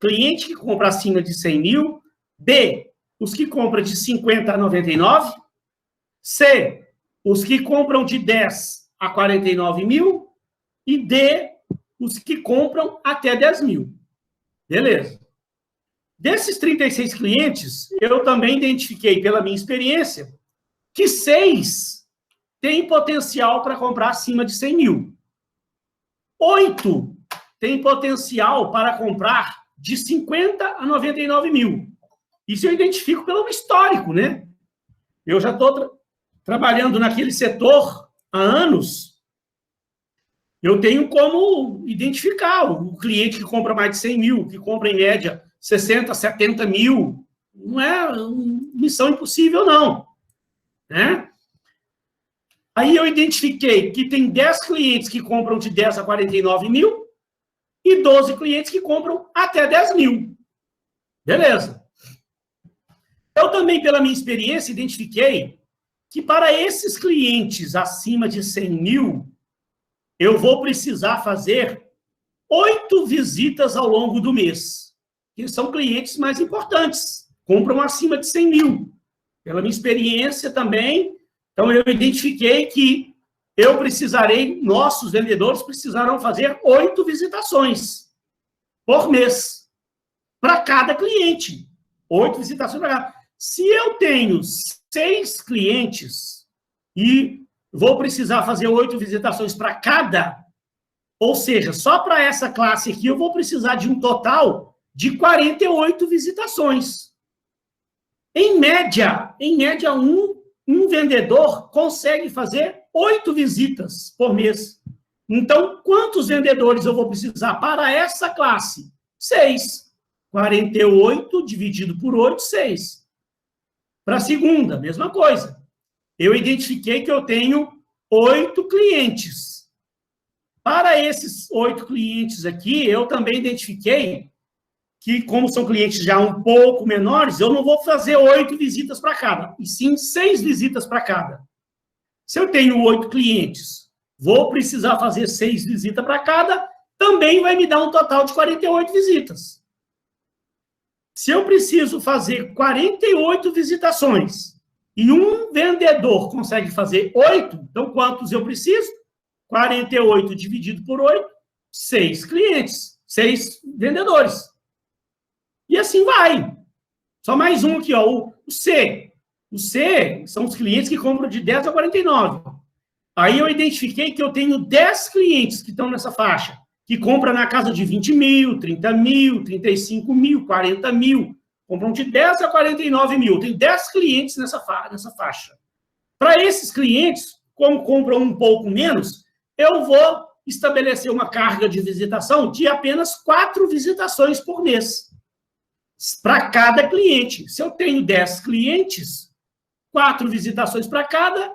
cliente que compra acima de 100 mil. B, os que compram de 50 a 99. C, os que compram de 10 a 49 mil. E D, os que compram até 10 mil. Beleza. Desses 36 clientes, eu também identifiquei, pela minha experiência, que 6 têm potencial para comprar acima de 100 mil. 8 têm potencial para comprar de 50 a 99 mil. Isso eu identifico pelo histórico, né? Eu já estou trabalhando naquele setor há anos. Eu tenho como identificar o cliente que compra mais de 100 mil, que compra, em média, 60, 70 mil. Não é missão impossível, não. Né? Aí eu identifiquei que tem 10 clientes que compram de 10 a 49 mil e 12 clientes que compram até 10 mil. Beleza. Eu também, pela minha experiência, identifiquei que para esses clientes acima de 100 mil, eu vou precisar fazer 8 visitas ao longo do mês. Que são clientes mais importantes, compram acima de 100 mil. Pela minha experiência também, então eu identifiquei que eu precisarei, nossos vendedores precisarão fazer 8 visitações por mês para cada cliente. 8 visitações para cada. Se eu tenho 6 clientes e vou precisar fazer 8 visitações para cada, ou seja, só para essa classe aqui eu vou precisar de um total de 48 visitações. Em média, um vendedor consegue fazer 8 visitas por mês. Então, quantos vendedores eu vou precisar para essa classe? 6. 48 dividido por 8, 6. Para a segunda, mesma coisa. Eu identifiquei que eu tenho 8 clientes. Para esses 8 clientes aqui, eu também identifiquei que, como são clientes já um pouco menores, eu não vou fazer 8 visitas para cada, e sim 6 visitas para cada. Se eu tenho 8 clientes, vou precisar fazer 6 visitas para cada, também vai me dar um total de 48 visitas. Se eu preciso fazer 48 visitações e um vendedor consegue fazer 8, então quantos eu preciso? 48 dividido por 8, 6 clientes, 6 vendedores. E assim vai. Só mais um aqui, ó, o C. O C são os clientes que compram de 10 a 49. Aí eu identifiquei que eu tenho 10 clientes que estão nessa faixa, que compram na casa de 20 mil, 30 mil, 35 mil, 40 mil. Compram de 10 a 49 mil. Tem 10 clientes nessa faixa. Para esses clientes, como compram um pouco menos, eu vou estabelecer uma carga de visitação de apenas 4 visitações por mês. Para cada cliente. Se eu tenho 10 clientes, 4 visitações para cada,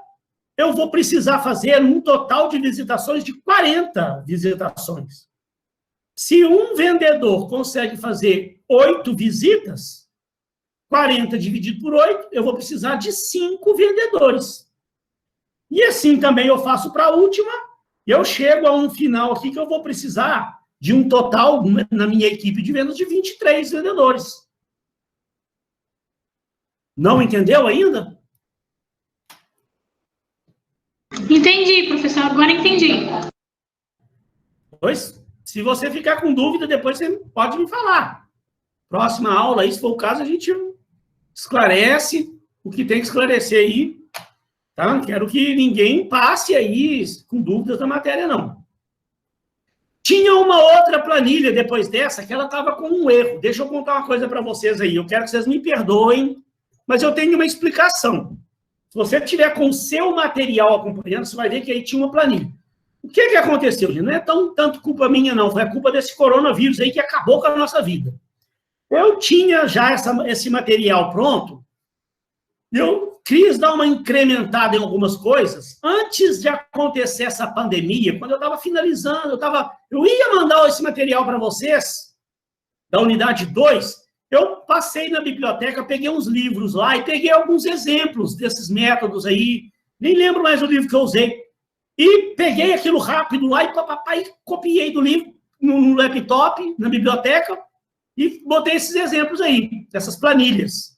eu vou precisar fazer um total de visitações de 40 visitações. Se um vendedor consegue fazer 8 visitas, 40 dividido por 8, eu vou precisar de 5 vendedores. E assim também eu faço para a última, e eu chego a um final aqui que eu vou precisar de um total, na minha equipe de vendas, de 23 vendedores. Não entendeu ainda? Entendi, professor. Agora entendi. Pois, se você ficar com dúvida, depois você pode me falar. Próxima aula, aí, se for o caso, a gente esclarece o que tem que esclarecer aí. Tá? Não quero que ninguém passe aí com dúvidas da matéria, não. Tinha uma outra planilha depois dessa que ela estava com um erro. Deixa eu contar uma coisa para vocês aí. Eu quero que vocês me perdoem, mas eu tenho uma explicação. Se você tiver com o seu material acompanhando, você vai ver que aí tinha uma planilha. O que aconteceu, gente? Não é tanto culpa minha, não. Foi a culpa desse coronavírus aí que acabou com a nossa vida. Eu tinha já esse material pronto, eu quis dar uma incrementada em algumas coisas. Antes de acontecer essa pandemia, quando eu estava finalizando, eu ia mandar esse material para vocês, da unidade 2, eu passei na biblioteca, peguei uns livros lá e peguei alguns exemplos desses métodos aí, nem lembro mais o livro que eu usei, e peguei aquilo rápido lá e copiei do livro no laptop, na biblioteca, e botei esses exemplos aí, dessas planilhas.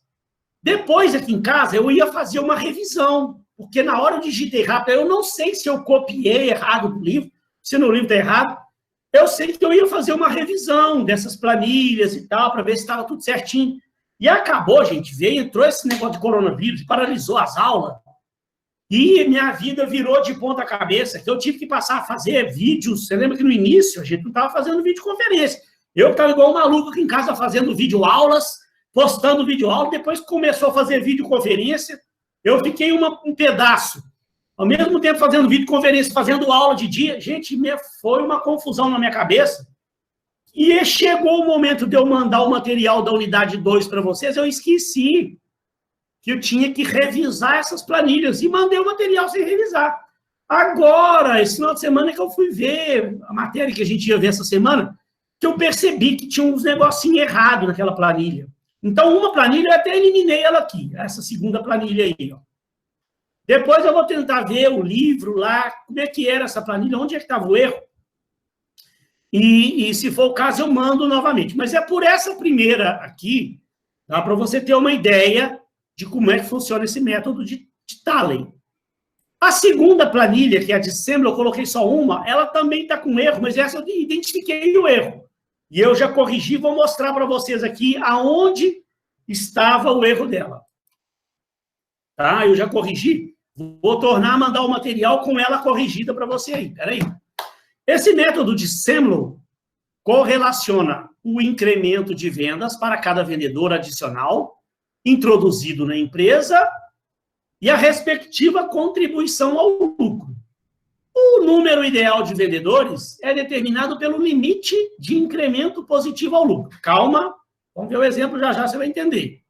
Depois, aqui em casa, eu ia fazer uma revisão, porque na hora eu digitei rápido, eu não sei se eu copiei errado do livro, se no livro está errado, eu sei que eu ia fazer uma revisão dessas planilhas e tal, para ver se estava tudo certinho. E acabou, gente, entrou esse negócio de coronavírus, paralisou as aulas, e minha vida virou de ponta cabeça, que eu tive que passar a fazer vídeos. Você lembra que no início a gente não estava fazendo videoconferência. Eu estava igual um maluco aqui em casa fazendo videoaulas, postando videoaula, depois começou a fazer videoconferência, eu fiquei um pedaço, ao mesmo tempo fazendo videoconferência, fazendo aula de dia, gente, foi uma confusão na minha cabeça, e chegou o momento de eu mandar o material da unidade 2 para vocês, eu esqueci que eu tinha que revisar essas planilhas, e mandei o material sem revisar. Agora, esse final de semana que eu fui ver a matéria que a gente ia ver essa semana, que eu percebi que tinha uns negocinhos errados naquela planilha. Então, uma planilha, eu até eliminei ela aqui, essa segunda planilha aí, ó. Depois eu vou tentar ver o livro lá, como é que era essa planilha, onde é que estava o erro. E se for o caso, eu mando novamente. Mas é por essa primeira aqui, dá para você ter uma ideia de como é que funciona esse método de Talley. A segunda planilha, que é a de Semler, eu coloquei só uma, ela também está com erro, mas essa eu identifiquei o erro. E eu já corrigi, vou mostrar para vocês aqui aonde estava o erro dela. Tá? Eu já corrigi. Vou tornar a mandar o material com ela corrigida para você aí. Espera aí. Esse método de Semler correlaciona o incremento de vendas para cada vendedor adicional introduzido na empresa e a respectiva contribuição ao lucro. O número ideal de vendedores é determinado pelo limite de incremento positivo ao lucro. Calma, vamos ver o exemplo, já você vai entender.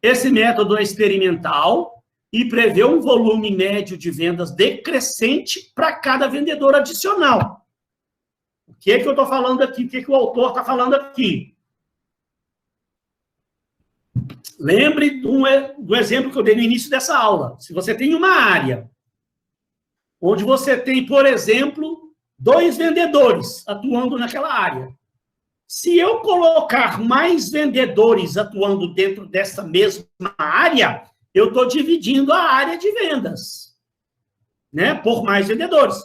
Esse método é experimental e prevê um volume médio de vendas decrescente para cada vendedor adicional. O que eu estou falando aqui? O que o autor está falando aqui? Lembre do exemplo que eu dei no início dessa aula. Se você tem uma área onde você tem, por exemplo, 2 vendedores atuando naquela área. Se eu colocar mais vendedores atuando dentro dessa mesma área, eu estou dividindo a área de vendas, né, por mais vendedores.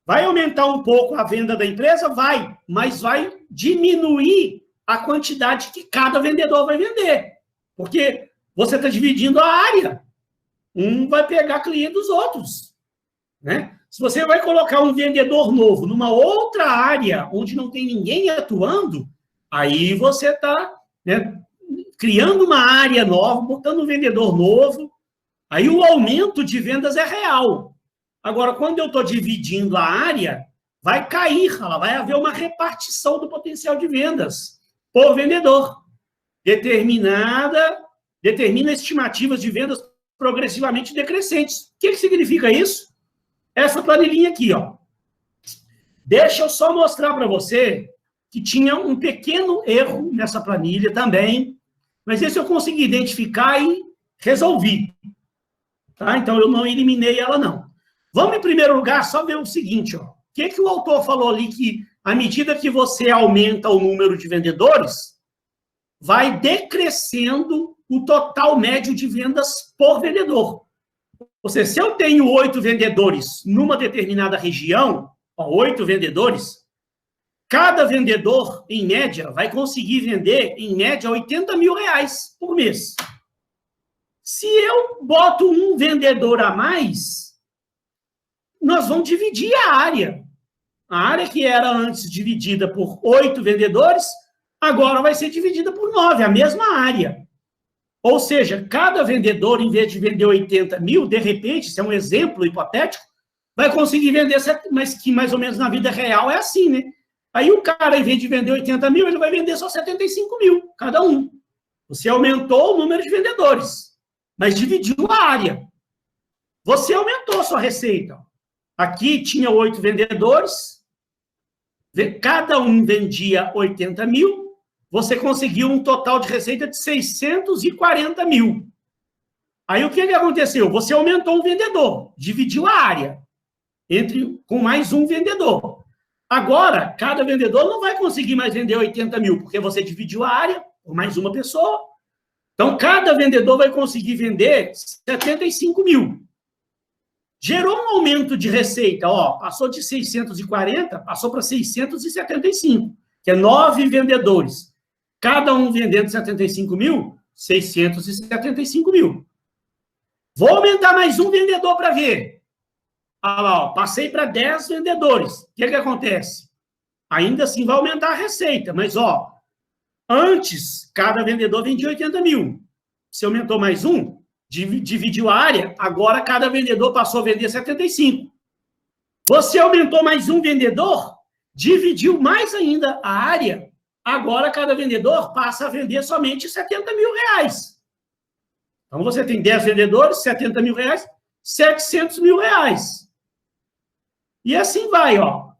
Vai aumentar um pouco a venda da empresa? Vai, mas vai diminuir a quantidade que cada vendedor vai vender, porque você está dividindo a área. Um vai pegar cliente dos outros, né? Se você vai colocar um vendedor novo numa outra área onde não tem ninguém atuando, aí você está, né, criando uma área nova, botando um vendedor novo, aí o aumento de vendas é real. Agora, quando eu estou dividindo a área, vai cair, vai haver uma repartição do potencial de vendas por vendedor. Determina estimativas de vendas progressivamente decrescentes. O que significa isso? Essa planilhinha aqui, ó. Deixa eu só mostrar para você que tinha um pequeno erro nessa planilha também, mas esse eu consegui identificar e resolvi. Tá? Então, eu não eliminei ela, não. Vamos, em primeiro lugar, só ver o seguinte, ó. O que o autor falou ali? Que, à medida que você aumenta o número de vendedores, vai decrescendo o total médio de vendas por vendedor. Ou seja, se eu tenho 8 vendedores numa determinada região, 8 vendedores, cada vendedor, em média, vai conseguir vender, em média, R$80 mil por mês. Se eu boto um vendedor a mais, nós vamos dividir a área. A área que era antes dividida por 8 vendedores, agora vai ser dividida por 9, a mesma área. Ou seja, cada vendedor, em vez de vender 80 mil, de repente, isso é um exemplo hipotético, vai conseguir vender, mas que mais ou menos na vida real é assim, né? Aí o cara, em vez de vender 80 mil, ele vai vender só 75 mil, cada um. Você aumentou o número de vendedores, mas dividiu a área. Você aumentou a sua receita. Aqui tinha 8 vendedores, cada um vendia 80 mil, você conseguiu um total de receita de 640 mil. Aí o que aconteceu? Você aumentou um vendedor, dividiu a área com mais um vendedor. Agora, cada vendedor não vai conseguir mais vender 80 mil, porque você dividiu a área por mais uma pessoa. Então, cada vendedor vai conseguir vender 75 mil. Gerou um aumento de receita, ó, passou de 640, passou para 675, que é 9 vendedores. Cada um vendendo 75 mil, 675 mil. Vou aumentar mais um vendedor para ver. Olha lá, ó, passei para 10 vendedores. O que acontece? Ainda assim vai aumentar a receita, mas, ó, antes, cada vendedor vendia 80 mil. Se aumentou mais um, dividiu a área, agora cada vendedor passou a vender 75. Você aumentou mais um vendedor, dividiu mais ainda a área, agora cada vendedor passa a vender somente 70 mil reais. Então, você tem 10 vendedores, 70 mil reais, 700 mil reais. E assim vai, ó.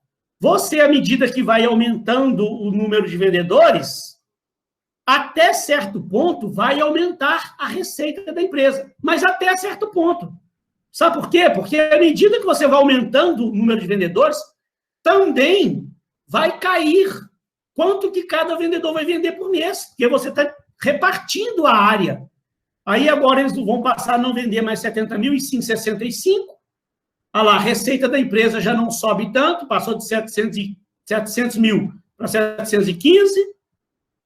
Você, à medida que vai aumentando o número de vendedores, até certo ponto, vai aumentar a receita da empresa. Mas até certo ponto. Sabe por quê? Porque à medida que você vai aumentando o número de vendedores, também vai cair quanto que cada vendedor vai vender por mês. Porque você está repartindo a área. Aí agora eles vão passar a não vender mais 70 mil e sim 65. Olha lá, a receita da empresa já não sobe tanto, passou de 700 mil para 715.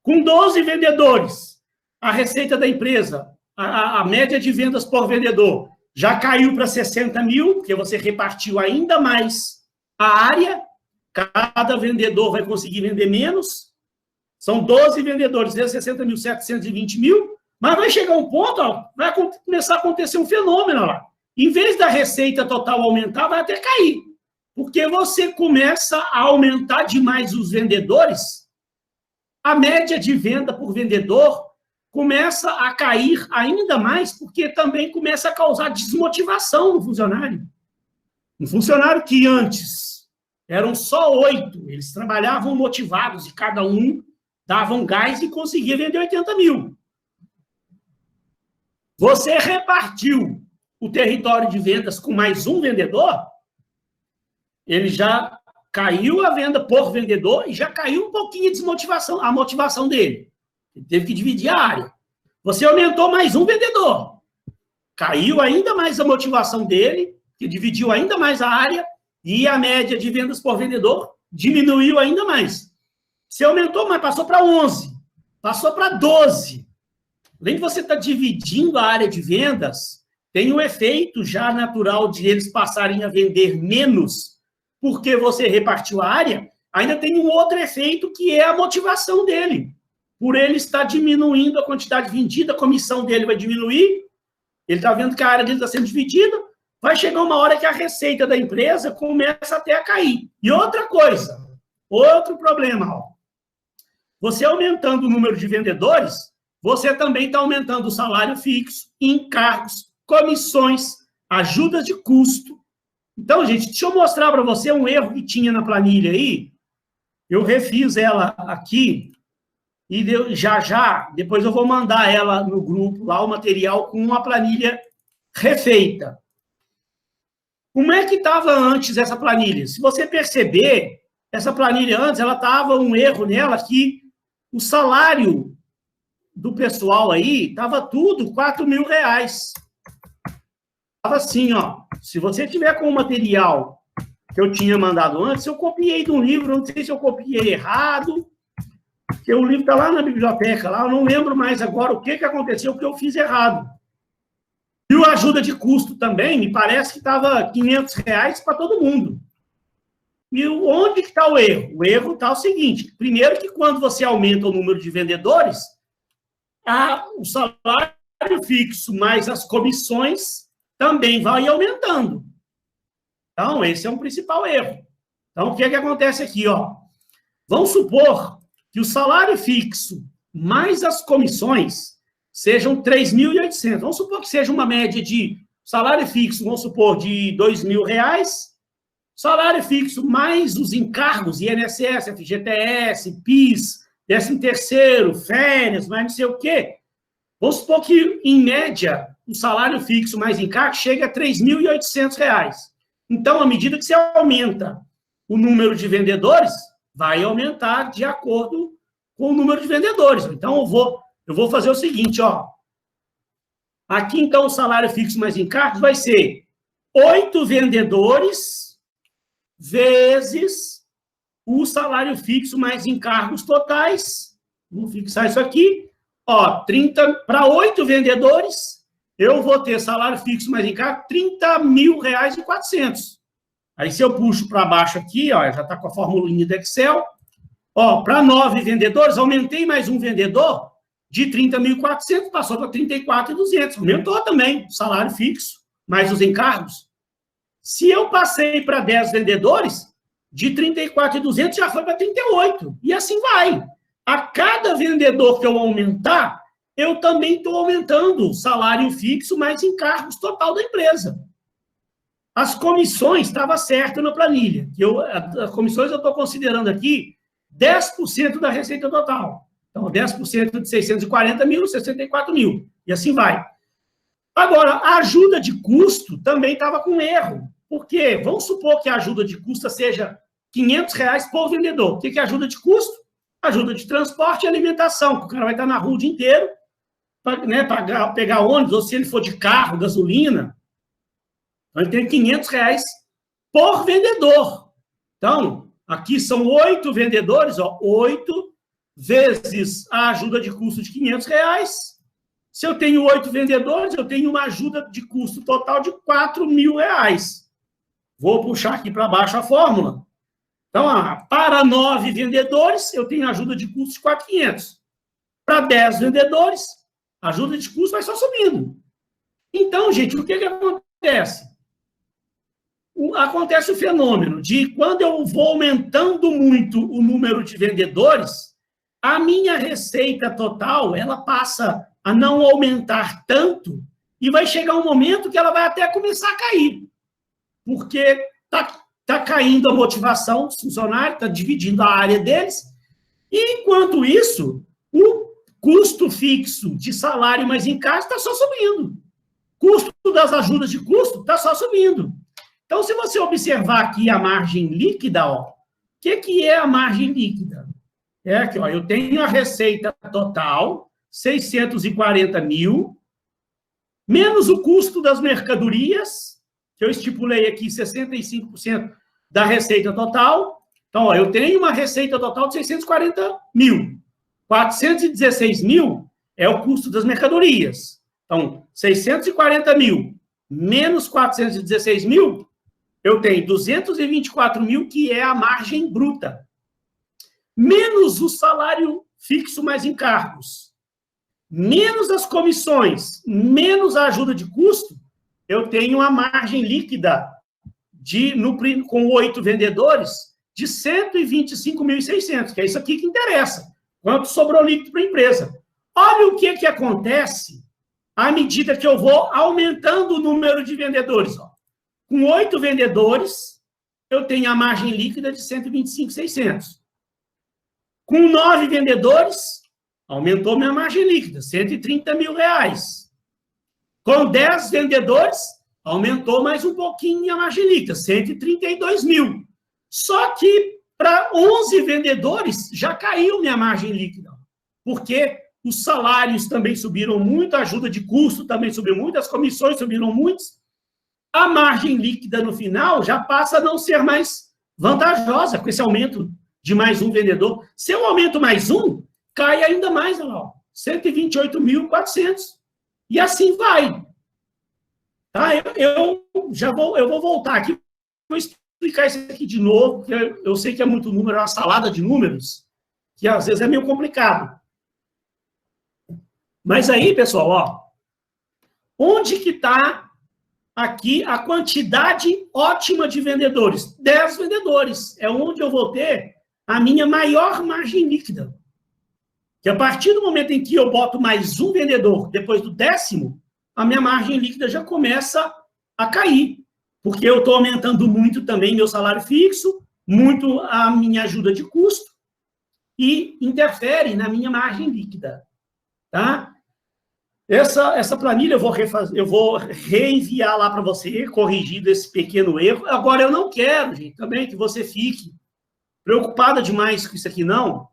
Com 12 vendedores, a receita da empresa, a média de vendas por vendedor, já caiu para 60 mil, porque você repartiu ainda mais a área, cada vendedor vai conseguir vender menos, são 12 vendedores, vezes 60 mil, 720 mil, mas vai chegar um ponto, ó, vai começar a acontecer um fenômeno lá. Em vez da receita total aumentar, vai até cair, porque você começa a aumentar demais os vendedores, a média de venda por vendedor começa a cair ainda mais, porque também começa a causar desmotivação no funcionário. Um funcionário que antes eram só 8, eles trabalhavam motivados e cada um dava um gás e conseguia vender 80 mil. Você repartiu o território de vendas com mais um vendedor, ele já caiu a venda por vendedor e já caiu um pouquinho a desmotivação, a motivação dele. Ele teve que dividir a área. Você aumentou mais um vendedor. Caiu ainda mais a motivação dele, que dividiu ainda mais a área, e a média de vendas por vendedor diminuiu ainda mais. Você aumentou, mas passou para 11, passou para 12. Além de você estar dividindo a área de vendas, tem um efeito já natural de eles passarem a vender menos, porque você repartiu a área, ainda tem um outro efeito que é a motivação dele. Por ele estar diminuindo a quantidade vendida, a comissão dele vai diminuir, ele está vendo que a área dele está sendo dividida, vai chegar uma hora que a receita da empresa começa até a cair. E outra coisa, outro problema, ó. Você aumentando o número de vendedores, você também está aumentando o salário fixo, encargos, comissões, ajudas de custo. Então, gente, deixa eu mostrar para você um erro que tinha na planilha aí. Eu refiz ela aqui e depois eu vou mandar ela no grupo, lá o material com uma planilha refeita. Como é que estava antes essa planilha? Se você perceber, essa planilha antes, ela estava um erro nela que o salário do pessoal aí estava tudo R$4.000. Estava assim, ó. Se você tiver com o material que eu tinha mandado antes, eu copiei de um livro, não sei se eu copiei errado, porque o livro está lá na biblioteca, lá, eu não lembro mais agora o que aconteceu, o que eu fiz errado. E a ajuda de custo também, me parece que estava R$500 para todo mundo. E onde que está o erro? O erro está o seguinte, primeiro que quando você aumenta o número de vendedores, o salário fixo mais as comissões também vai aumentando. Então, esse é um principal erro. Então, o que é que acontece aqui, ó? Vamos supor que o salário fixo mais as comissões sejam 3.800. Vamos supor que seja uma média de salário fixo, vamos supor, de R$2.000, salário fixo mais os encargos, INSS, FGTS, PIS, 13º, férias, mais não sei o quê. Vamos supor que, em média, o salário fixo mais encargo chega a R$3.800. Então, à medida que você aumenta o número de vendedores, vai aumentar de acordo com o número de vendedores. Então, eu vou fazer o seguinte, ó. Aqui, então, o salário fixo mais encargos vai ser 8 vendedores vezes o salário fixo mais encargos totais. Vou fixar isso aqui. Ó, 30 para 8 vendedores, eu vou ter salário fixo mais encargo R$30.400. Aí, se eu puxo para baixo aqui, ó, já está com a formulinha do Excel. Ó, para 9 vendedores, aumentei mais um vendedor de 30.400, passou para 34.200. Aumentou também o salário fixo, mais os encargos. Se eu passei para 10 vendedores, de 34.200 já foi para 38. E assim vai. A cada vendedor que eu aumentar, eu também estou aumentando o salário fixo mais encargos total da empresa. As comissões, estava certo na planilha. As comissões eu estou considerando aqui 10% da receita total. Então, 10% de 640 mil, 64 mil. E assim vai. Agora, a ajuda de custo também estava com erro. Porque vamos supor que a ajuda de custo seja R$500 por vendedor. O que é ajuda de custo? Ajuda de transporte e alimentação. O cara vai estar na rua o dia inteiro para pegar ônibus, ou se ele for de carro, gasolina. Então, ele tem R$500 por vendedor. Então, aqui são 8 vendedores, ó, 8 vezes a ajuda de custo de R$500. Se eu tenho 8 vendedores, eu tenho uma ajuda de custo total de R$4.000. Vou puxar aqui para baixo a fórmula. Então, para 9 vendedores, eu tenho ajuda de custo de R$4.500. Para 10 vendedores, a ajuda de custo vai só subindo. Então, gente, o que acontece? Acontece o fenômeno de quando eu vou aumentando muito o número de vendedores, a minha receita total, ela passa a não aumentar tanto e vai chegar um momento que ela vai até começar a cair. Porque está caindo a motivação dos funcionários, está dividindo a área deles, e, enquanto isso, o custo fixo de salário mais encargos está só subindo. O custo das ajudas de custo está só subindo. Então, se você observar aqui a margem líquida, ó, que é a margem líquida? É aqui, ó, eu tenho a receita total, 640 mil, menos o custo das mercadorias, que eu estipulei aqui 65% da receita total. Então, ó, eu tenho uma receita total de 640 mil. 416 mil é o custo das mercadorias. Então, 640 mil menos 416 mil, eu tenho 224 mil, que é a margem bruta. Menos o salário fixo mais encargos, menos as comissões, menos a ajuda de custo, eu tenho a margem líquida com 8 vendedores de 125.600, que é isso aqui que interessa. Quanto sobrou líquido para a empresa. Olha o que acontece à medida que eu vou aumentando o número de vendedores. Ó. Com 8 vendedores, eu tenho a margem líquida de 125.600. Com 9 vendedores, aumentou minha margem líquida, 130 mil reais. Com 10 vendedores, aumentou mais um pouquinho minha margem líquida, 132 mil. Só que para 11 vendedores, já caiu minha margem líquida, porque os salários também subiram muito, a ajuda de custo também subiu muito, as comissões subiram muito. A margem líquida, no final, já passa a não ser mais vantajosa com esse aumento de mais um vendedor. Se eu aumento mais um, cai ainda mais, olha lá, 128.400. E assim vai. Tá? Eu vou voltar aqui, vou explicar isso aqui de novo, porque eu sei que é muito número, é uma salada de números, que às vezes é meio complicado. Mas aí, pessoal, ó, onde que está aqui a quantidade ótima de vendedores? 10 vendedores. É onde eu vou ter a minha maior margem líquida. Que a partir do momento em que eu boto mais um vendedor, depois do 10º, a minha margem líquida já começa a cair. Porque eu estou aumentando muito também meu salário fixo, muito a minha ajuda de custo, e interfere na minha margem líquida. Tá? Essa planilha eu vou reenviar lá para você, corrigido esse pequeno erro. Agora, eu não quero, gente, também que você fique preocupada demais com isso aqui, não,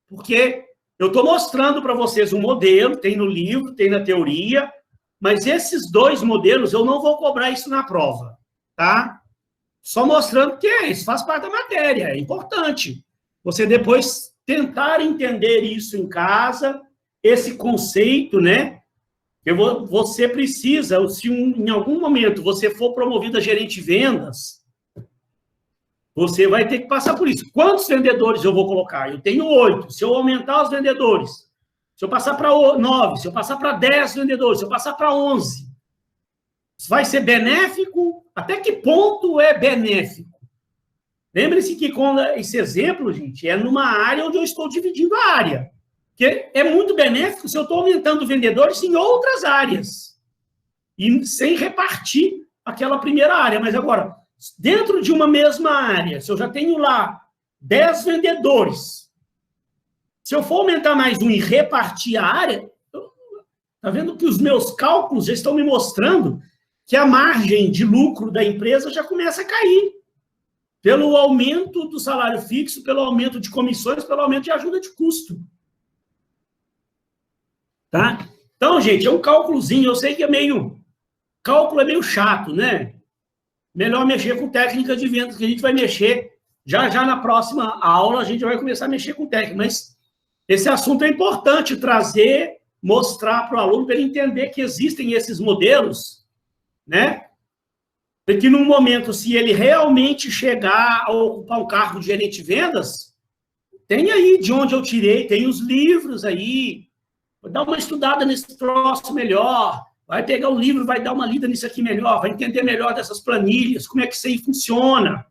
porque eu estou mostrando para vocês um modelo, tem no livro, tem na teoria, mas esses 2 modelos eu não vou cobrar isso na prova, tá? Só mostrando que isso faz parte da matéria, é importante. Você depois tentar entender isso em casa, esse conceito, né? Você precisa, se em algum momento você for promovido a gerente de vendas, você vai ter que passar por isso. Quantos vendedores eu vou colocar? Eu tenho 8. Se eu aumentar os vendedores, se eu passar para 9, se eu passar para 10 vendedores, se eu passar para 11, vai ser benéfico? Até que ponto é benéfico? Lembre-se que com esse exemplo, gente, é numa área onde eu estou dividindo a área. Que é muito benéfico se eu estou aumentando vendedores em outras áreas. E sem repartir aquela primeira área. Mas agora, dentro de uma mesma área, se eu já tenho lá 10 vendedores, se eu for aumentar mais um e repartir a área, está vendo que os meus cálculos já estão me mostrando que a margem de lucro da empresa já começa a cair. Pelo aumento do salário fixo, pelo aumento de comissões, pelo aumento de ajuda de custo. Tá? Então, gente, é um cálculozinho, eu sei que cálculo é meio chato, né? Melhor mexer com técnica de vendas, que a gente vai mexer, já na próxima aula, a gente vai começar a mexer com técnica, mas esse assunto é importante trazer, mostrar para o aluno, para ele entender que existem esses modelos, né? E que no momento, se ele realmente chegar a ocupar um cargo de gerente de vendas, tem aí de onde eu tirei, tem os livros aí, dá uma estudada nesse troço melhor, vai pegar o livro, vai dar uma lida nisso aqui melhor, vai entender melhor dessas planilhas, como é que isso aí funciona.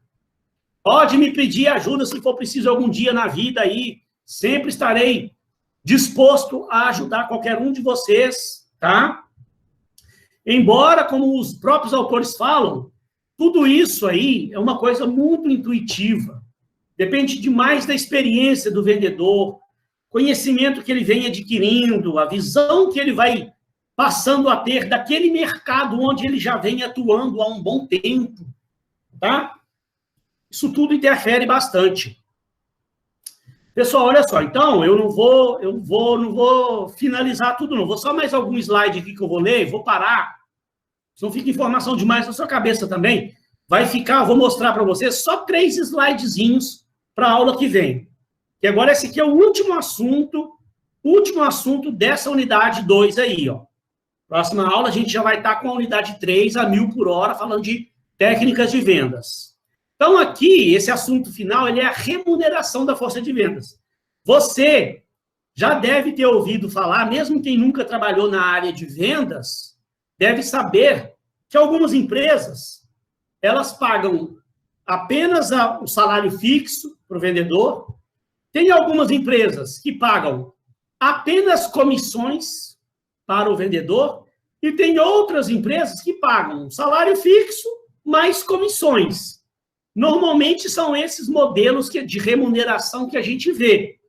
Pode me pedir ajuda se for preciso algum dia na vida aí, sempre estarei disposto a ajudar qualquer um de vocês, tá? Embora, como os próprios autores falam, tudo isso aí é uma coisa muito intuitiva, depende demais da experiência do vendedor, conhecimento que ele vem adquirindo, a visão que ele vai passando a ter daquele mercado onde ele já vem atuando há um bom tempo, tá? Isso tudo interfere bastante. Pessoal, olha só, então, eu não vou finalizar tudo, não. Vou só mais algum slide aqui que eu vou ler, vou parar. Senão fica informação demais na sua cabeça também. Vai ficar, vou mostrar para vocês só 3 slidezinhos para a aula que vem. Que agora esse aqui é o último assunto dessa unidade 2 aí, ó. Próxima aula a gente já vai estar com a unidade 3 a 1000 por hora, falando de técnicas de vendas. Então, aqui, esse assunto final, ele é a remuneração da força de vendas. Você já deve ter ouvido falar, mesmo quem nunca trabalhou na área de vendas, deve saber que algumas empresas, elas pagam apenas o salário fixo para o vendedor. Tem algumas empresas que pagam apenas comissões para o vendedor e tem outras empresas que pagam salário fixo mais comissões. Normalmente são esses modelos de remuneração que a gente vê.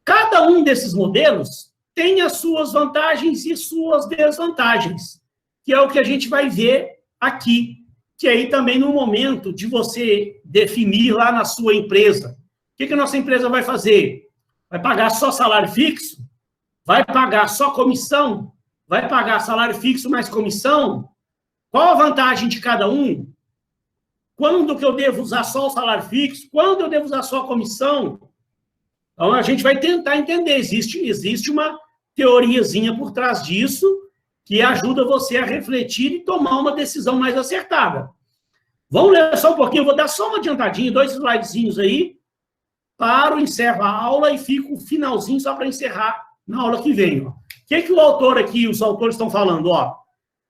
Cada um desses modelos tem as suas vantagens e suas desvantagens, que é o que a gente vai ver aqui, que aí também no momento de você definir lá na sua empresa, o que a nossa empresa vai fazer? Vai pagar só salário fixo? Vai pagar só comissão? Vai pagar salário fixo mais comissão? Qual a vantagem de cada um? Quando que eu devo usar só o salário fixo? Quando eu devo usar só a comissão? Então, a gente vai tentar entender. Existe uma teoriazinha por trás disso que ajuda você a refletir e tomar uma decisão mais acertada. Vamos ler só um pouquinho. Eu vou dar só uma adiantadinha, 2 slidezinhos aí, paro, encerro a aula e fico o finalzinho só para encerrar na aula que vem. Ó. O que o autor aqui, os autores estão falando? Ó,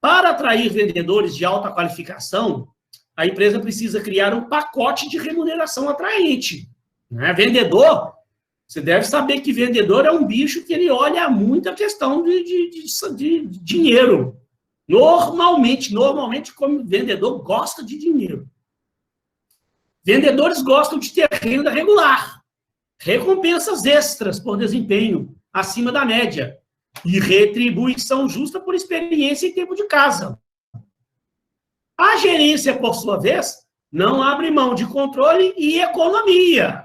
para atrair vendedores de alta qualificação, a empresa precisa criar um pacote de remuneração atraente. Né? Vendedor, você deve saber que vendedor é um bicho que ele olha muito a questão de dinheiro. Normalmente, como vendedor, gosta de dinheiro. Vendedores gostam de ter renda regular, recompensas extras por desempenho acima da média e retribuição justa por experiência e tempo de casa. A gerência, por sua vez, não abre mão de controle e economia.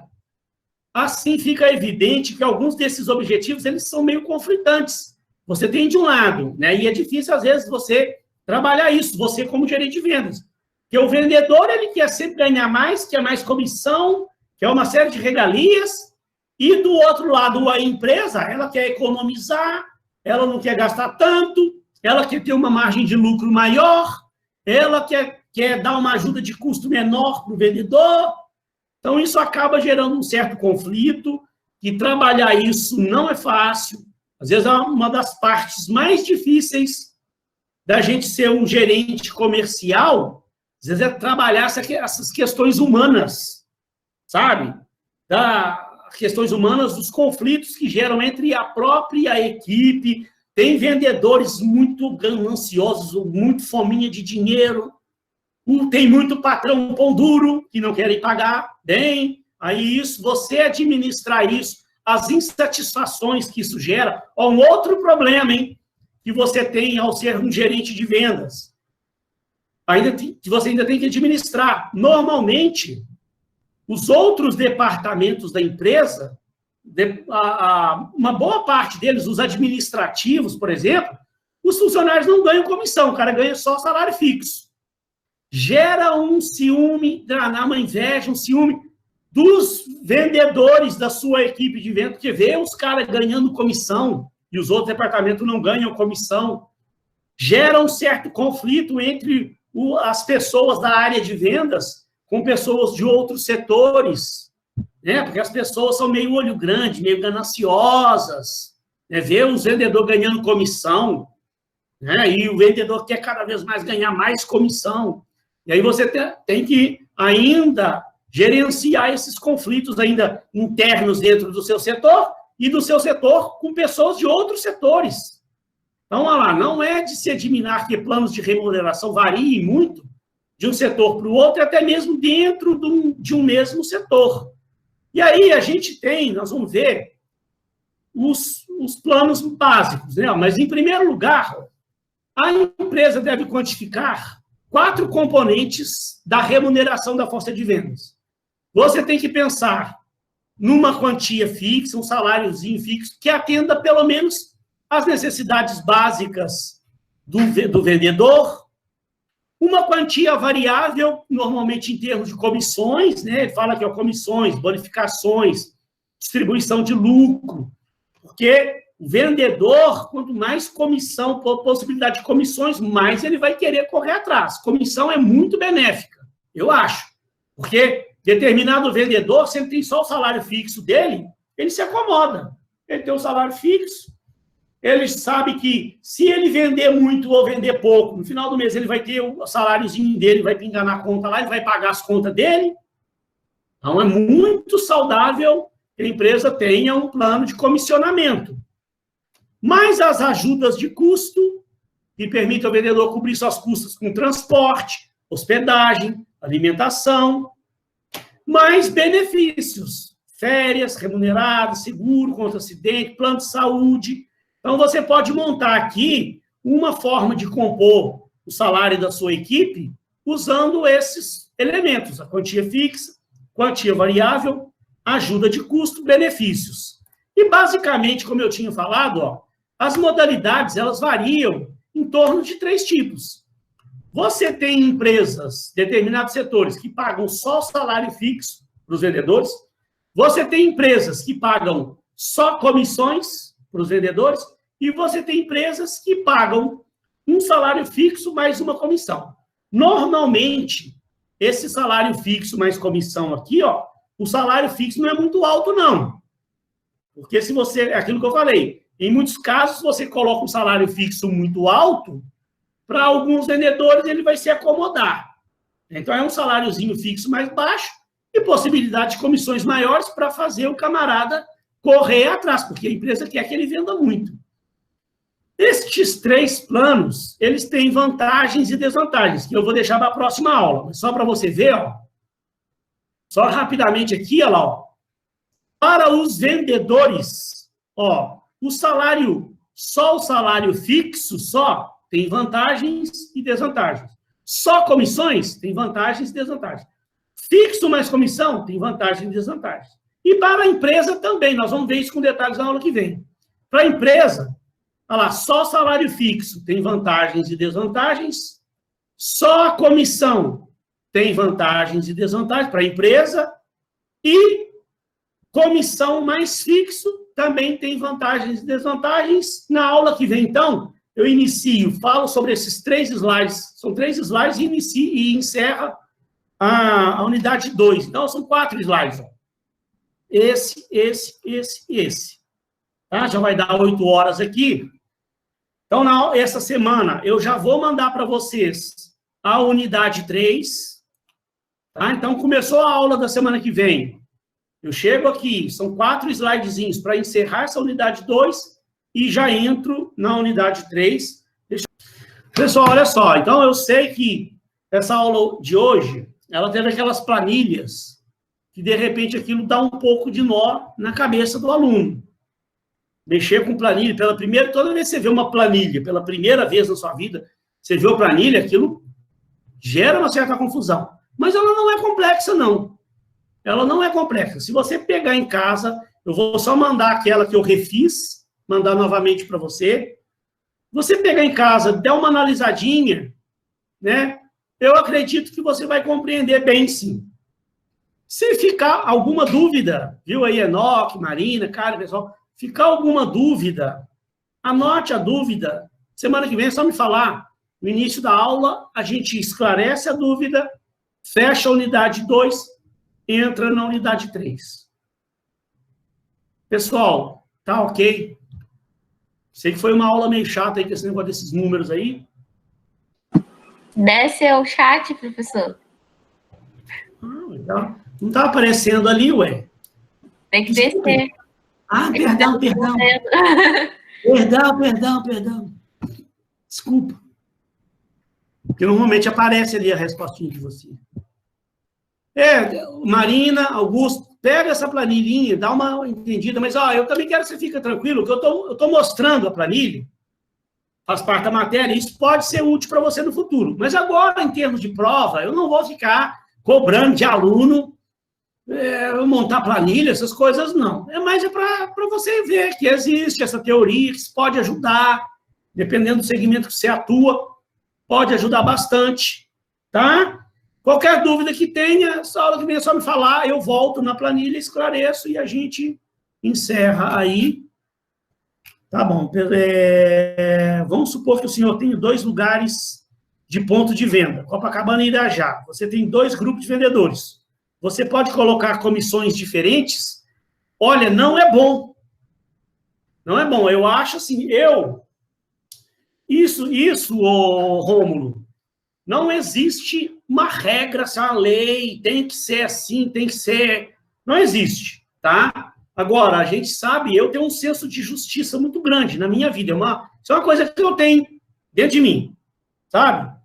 Assim, fica evidente que alguns desses objetivos eles são meio conflitantes. Você tem de um lado, né, e é difícil, às vezes, você trabalhar isso, você como gerente de vendas. Porque o vendedor, ele quer sempre ganhar mais, quer mais comissão, quer uma série de regalias, e do outro lado, a empresa, ela quer economizar, ela não quer gastar tanto, ela quer ter uma margem de lucro maior, ela quer dar uma ajuda de custo menor para o vendedor. Então, isso acaba gerando um certo conflito, e trabalhar isso não é fácil. Às vezes, é uma das partes mais difíceis da gente ser um gerente comercial, às vezes é trabalhar essas questões humanas, sabe? Questões humanas, dos conflitos que geram entre a própria equipe. Tem vendedores muito gananciosos, muito fominha de dinheiro. Tem muito patrão pão duro que não querem pagar bem. Aí isso, você administrar isso, as insatisfações que isso gera, é um outro problema, hein? Que você tem ao ser um gerente de vendas. Que você ainda tem que administrar. Normalmente, os outros departamentos da empresa, uma boa parte deles, os administrativos, por exemplo, os funcionários não ganham comissão, o cara ganha só salário fixo. Gera um ciúme, uma inveja, um ciúme dos vendedores da sua equipe de venda, porque vê os caras ganhando comissão e os outros departamentos não ganham comissão. Gera um certo conflito entre as pessoas da área de vendas com pessoas de outros setores, né? Porque as pessoas são meio olho grande, meio gananciosas, né? Vê os vendedores ganhando comissão, né? E o vendedor quer cada vez mais ganhar mais comissão. E aí você tem que ainda gerenciar esses conflitos ainda internos dentro do seu setor e do seu setor com pessoas de outros setores. Então, olha lá, não é de se admirar que planos de remuneração variem muito de um setor para o outro, até mesmo dentro de um mesmo setor. E aí a gente nós vamos ver os planos básicos, né? Mas, em primeiro lugar, a empresa deve quantificar 4 componentes da remuneração da força de vendas. Você tem que pensar numa quantia fixa, um saláriozinho fixo, que atenda pelo menos às necessidades básicas do vendedor. Uma quantia variável, normalmente em termos de comissões, né? Ele fala que é comissões, bonificações, distribuição de lucro, porque o vendedor, quanto mais comissão, possibilidade de comissões, mais ele vai querer correr atrás. Comissão é muito benéfica, eu acho, porque determinado vendedor, se ele tem só o salário fixo dele, ele se acomoda. Ele tem o salário fixo, ele sabe que se ele vender muito ou vender pouco, no final do mês ele vai ter o saláriozinho dele, vai pingar na conta lá, ele vai pagar as contas dele. Então, é muito saudável que a empresa tenha um plano de comissionamento. Mais as ajudas de custo, que permitem ao vendedor cobrir suas custas com transporte, hospedagem, alimentação, mais benefícios, férias remuneradas, seguro contra acidente, plano de saúde. Então, você pode montar aqui uma forma de compor o salário da sua equipe usando esses elementos, a quantia fixa, quantia variável, ajuda de custo, benefícios. E, basicamente, como eu tinha falado, ó, as modalidades, elas variam em torno de 3 tipos. Você tem empresas, determinados setores, que pagam só o salário fixo para os vendedores. Você tem empresas que pagam só comissões para os vendedores. E você tem empresas que pagam um salário fixo mais uma comissão. Normalmente, esse salário fixo mais comissão aqui, ó, o salário fixo não é muito alto, não. Porque se você, é aquilo que eu falei, em muitos casos você coloca um salário fixo muito alto, para alguns vendedores ele vai se acomodar. Então é um saláriozinho fixo mais baixo e possibilidade de comissões maiores para fazer o camarada correr atrás, porque a empresa quer que ele venda muito. Estes 3 planos, eles têm vantagens e desvantagens, que eu vou deixar para a próxima aula, mas só para você ver, ó, só rapidamente aqui, olha lá, ó, para os vendedores, ó, só o salário fixo, só, tem vantagens e desvantagens. Só comissões, tem vantagens e desvantagens. Fixo mais comissão, tem vantagens e desvantagens. E para a empresa também, nós vamos ver isso com detalhes na aula que vem. Para a empresa, olha lá, só salário fixo tem vantagens e desvantagens, só a comissão tem vantagens e desvantagens para a empresa, e comissão mais fixo também tem vantagens e desvantagens. Na aula que vem, então, eu inicio, falo sobre esses 3 slides, são 3 slides, e inicio e encerra a unidade 2. Então, são 4 slides. Ó. Esse e esse. Tá? Já vai dar 8 horas aqui. Então, essa semana, eu já vou mandar para vocês a unidade 3. Tá? Então, começou a aula da semana que vem. Eu chego aqui, são 4 slidezinhos para encerrar essa unidade 2 e já entro na unidade 3. Pessoal, olha só. Então, eu sei que essa aula de hoje, ela teve aquelas planilhas que, de repente, aquilo dá um pouco de nó na cabeça do aluno. Mexer com planilha, toda vez que você vê uma planilha, pela primeira vez na sua vida, você vê a planilha, aquilo gera uma certa confusão. Mas ela não é complexa, não. Ela não é complexa. Se você pegar em casa, eu vou só mandar aquela que eu refiz, mandar novamente para você. Você pegar em casa, der uma analisadinha, né? Eu acredito que você vai compreender bem, sim. Se ficar alguma dúvida, viu aí, Enoque, Marina, cara, pessoal, ficar alguma dúvida, anote a dúvida. Semana que vem é só me falar. No início da aula, a gente esclarece a dúvida, fecha a unidade 2, entra na unidade 3. Pessoal, tá ok? Sei que foi uma aula meio chata aí, com esse negócio desses números aí. Desce o chat, professor. Não está aparecendo ali, ué? Tem que descer. Ah, perdão. Desculpa. Porque normalmente aparece ali a respostinha de você. Marina, Augusto, pega essa planilhinha, dá uma entendida, mas eu também quero que você fique tranquilo, que eu tô mostrando a planilha, faz parte da matéria, isso pode ser útil para você no futuro. Mas agora, em termos de prova, eu não vou ficar cobrando de aluno montar planilha, essas coisas, não. É mais para você ver que existe essa teoria, que pode ajudar, dependendo do segmento que você atua, pode ajudar bastante, tá? Qualquer dúvida que tenha, essa aula que vem é só me falar, eu volto na planilha, esclareço e a gente encerra aí. Tá bom. Vamos supor que o senhor tem 2 lugares de ponto de venda, Copacabana e Irajá. Você tem 2 grupos de vendedores. Você pode colocar comissões diferentes? Olha, não é bom. Não é bom. Eu acho assim, Isso, Rômulo, não existe uma regra, uma lei, tem que ser assim, tem que ser... Não existe, tá? Agora, a gente sabe, eu tenho um senso de justiça muito grande na minha vida. Isso é uma coisa que eu tenho dentro de mim, sabe?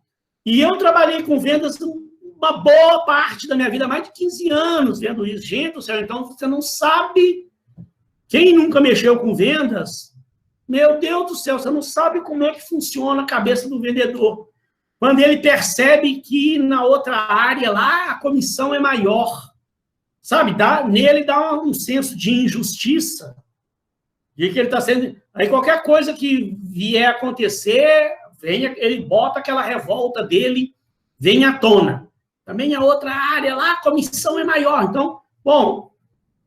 E eu trabalhei com vendas uma boa parte da minha vida, mais de 15 anos vendo isso. Gente do céu, então você não sabe... Quem nunca mexeu com vendas, meu Deus do céu, você não sabe como é que funciona a cabeça do vendedor. Quando ele percebe que na outra área lá a comissão é maior. Sabe, nele dá um senso de injustiça, de que ele está sendo... Aí qualquer coisa que vier acontecer, ele bota aquela revolta dele, vem à tona. Também a outra área lá, a comissão é maior. Então, bom,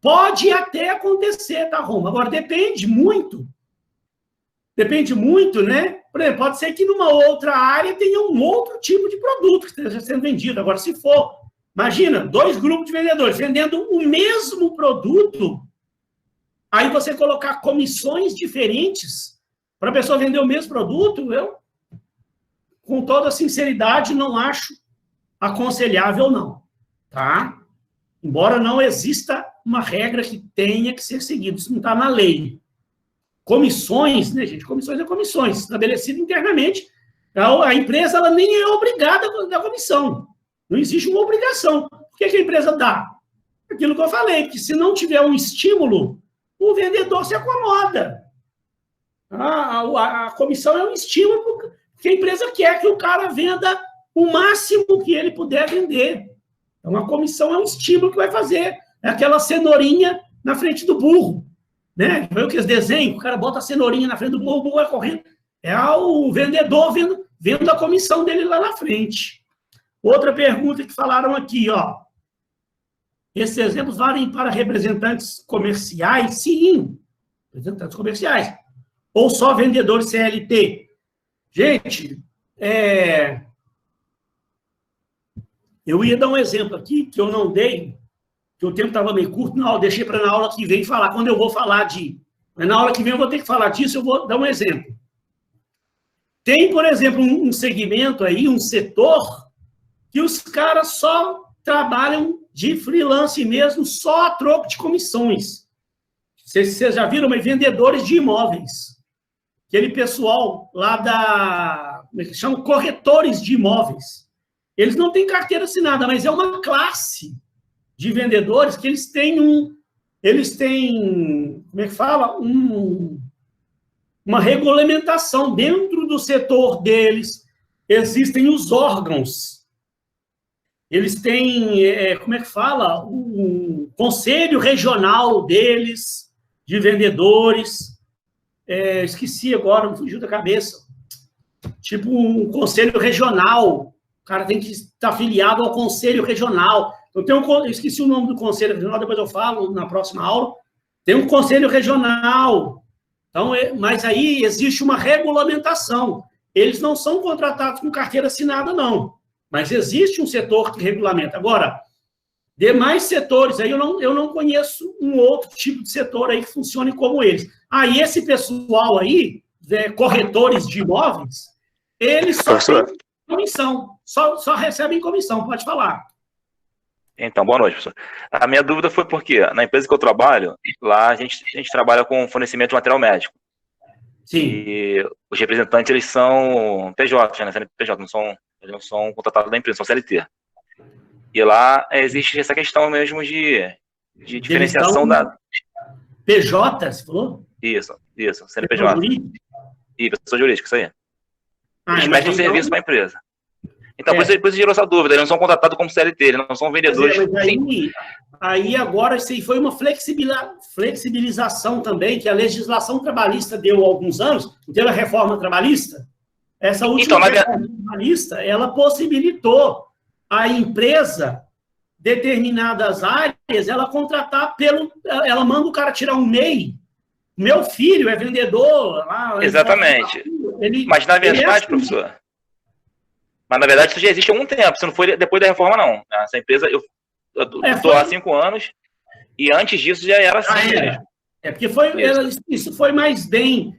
pode até acontecer, tá, Roma? Agora, depende muito, né? Por exemplo, pode ser que numa outra área tenha um outro tipo de produto que esteja sendo vendido. Agora, se for... Imagina, 2 grupos de vendedores vendendo o mesmo produto, aí você colocar comissões diferentes para a pessoa vender o mesmo produto, eu, com toda sinceridade, não acho aconselhável, não. Tá? Embora não exista uma regra que tenha que ser seguida, isso não está na lei. Comissões, né, gente? Comissões é comissões, estabelecidas internamente. A empresa ela nem é obrigada a dar comissão. Não existe uma obrigação. O que a empresa dá? Aquilo que eu falei, que se não tiver um estímulo, o vendedor se acomoda. A comissão é um estímulo, porque a empresa quer que o cara venda o máximo que ele puder vender. Então, a comissão é um estímulo que vai fazer. É aquela cenourinha na frente do burro. Né? Viu que os desenhos? O cara bota a cenourinha na frente do burro, o burro vai correndo. É o vendedor vendo a comissão dele lá na frente. Outra pergunta que falaram aqui, ó. Esses exemplos valem para representantes comerciais? Sim, representantes comerciais. Ou só vendedores CLT? Gente, eu ia dar um exemplo aqui, que eu não dei, que o tempo estava meio curto, não, eu deixei para na aula que vem falar, quando eu vou falar mas na aula que vem eu vou ter que falar disso, eu vou dar um exemplo. Tem, por exemplo, um segmento aí, um setor, que os caras só trabalham de freelance mesmo, só a troco de comissões. Vocês já viram, mas vendedores de imóveis. Aquele pessoal lá como é que chama? Corretores de imóveis. Eles não têm carteira assinada, mas é uma classe de vendedores que eles têm como é que fala? Uma regulamentação dentro do setor deles. Existem os órgãos. Eles têm, como é que fala? O conselho regional deles, de vendedores. Esqueci agora, me fugiu da cabeça. Tipo um conselho regional. O cara tem que estar afiliado ao conselho regional. Então, eu esqueci o nome do conselho regional, depois eu falo na próxima aula. Tem um conselho regional. Então, mas aí existe uma regulamentação. Eles não são contratados com carteira assinada, não. Mas existe um setor que regulamenta. Agora, demais setores, aí eu não conheço um outro tipo de setor aí que funcione como eles. E esse pessoal aí, corretores de imóveis, eles só têm comissão, só recebem comissão, pode falar. Então, boa noite, professor. A minha dúvida foi porque, na empresa que eu trabalho, lá a gente trabalha com fornecimento de material médico. Sim. E os representantes, eles são PJ, né? CNPJ, não são contratados da empresa, são CLT. E lá existe essa questão mesmo de diferenciação da... PJ, você falou? Isso, CNPJ. E pessoa jurídica, isso aí. Eles prestam serviço para a empresa. Então, por isso gerou essa dúvida. Eles não são contratados como CLT, eles não são vendedores. Mas aí agora isso aí foi uma flexibilização também, que a legislação trabalhista deu há alguns anos, não teve a reforma trabalhista? Essa última reforma trabalhista, ela possibilitou a empresa, determinadas áreas, ela contratar ela manda o cara tirar um MEI. Meu filho é vendedor. Lá, exatamente. Mas, na verdade, professor, isso já existe há algum tempo, isso não foi depois da reforma, não. Essa empresa, eu estou há 5 anos, e antes disso já era assim mesmo. Porque isso foi mais bem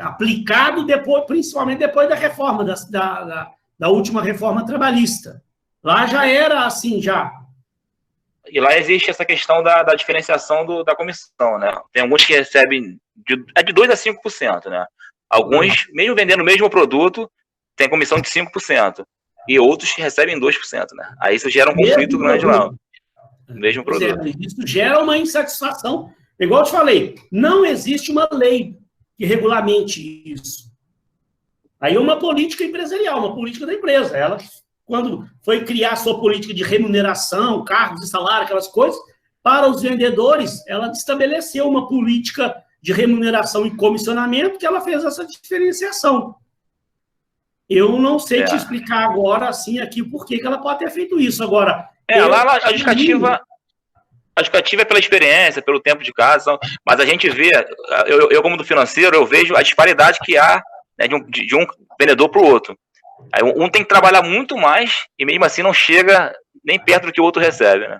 aplicado, principalmente depois da reforma, da última reforma trabalhista. Lá já era assim, já. E lá existe essa questão da diferenciação da comissão, né? Tem alguns que recebem de 2% a 5%, né? Alguns, mesmo vendendo o mesmo produto, tem comissão de 5%. E outros que recebem 2%, né? Aí isso gera um conflito grande lá. Mesmo produto. Isso gera uma insatisfação. Igual eu te falei, não existe uma lei que regulamente isso. Aí é uma política empresarial, uma política da empresa. Ela, quando foi criar sua política de remuneração, cargos e salário, aquelas coisas, para os vendedores, ela estabeleceu uma política de remuneração e comissionamento que ela fez essa diferenciação. Eu não sei te explicar agora, assim, aqui, por que ela pode ter feito isso. Agora... lá a justificativa é pela experiência, pelo tempo de casa, mas a gente vê, eu como do financeiro, eu vejo a disparidade que há, né, de um vendedor para o outro. Aí um tem que trabalhar muito mais e mesmo assim não chega nem perto do que o outro recebe, né?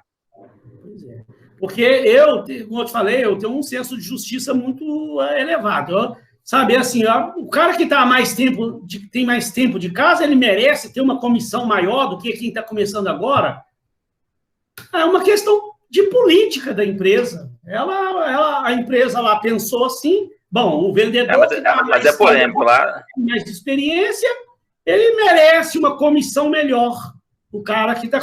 Porque como eu te falei, eu tenho um senso de justiça muito elevado. Sabe, assim, o cara que tem mais tempo de casa, ele merece ter uma comissão maior do que quem está começando agora. É uma questão de política da empresa. A empresa lá pensou assim, bom, o vendedor... mas é polêmico lá. Mais experiência, ele merece uma comissão melhor. O cara que está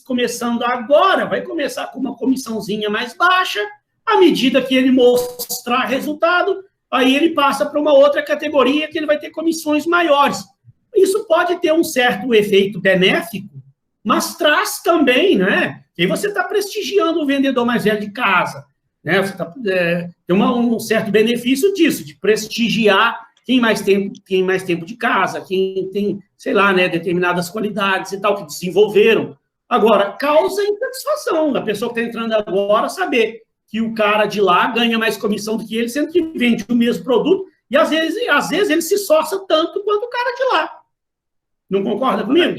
começando agora vai começar com uma comissãozinha mais baixa, à medida que ele mostrar resultado, aí ele passa para uma outra categoria que ele vai ter comissões maiores. Isso pode ter um certo efeito benéfico, mas traz também, né? Que você está prestigiando o vendedor mais velho de casa, né? Você tem um certo benefício disso, de prestigiar quem mais tempo de casa, quem tem, sei lá, né, determinadas qualidades e tal, que desenvolveram. Agora, causa insatisfação da pessoa que está entrando agora saber que o cara de lá ganha mais comissão do que ele, sendo que vende o mesmo produto, e às vezes ele se esforça tanto quanto o cara de lá. Não concorda comigo?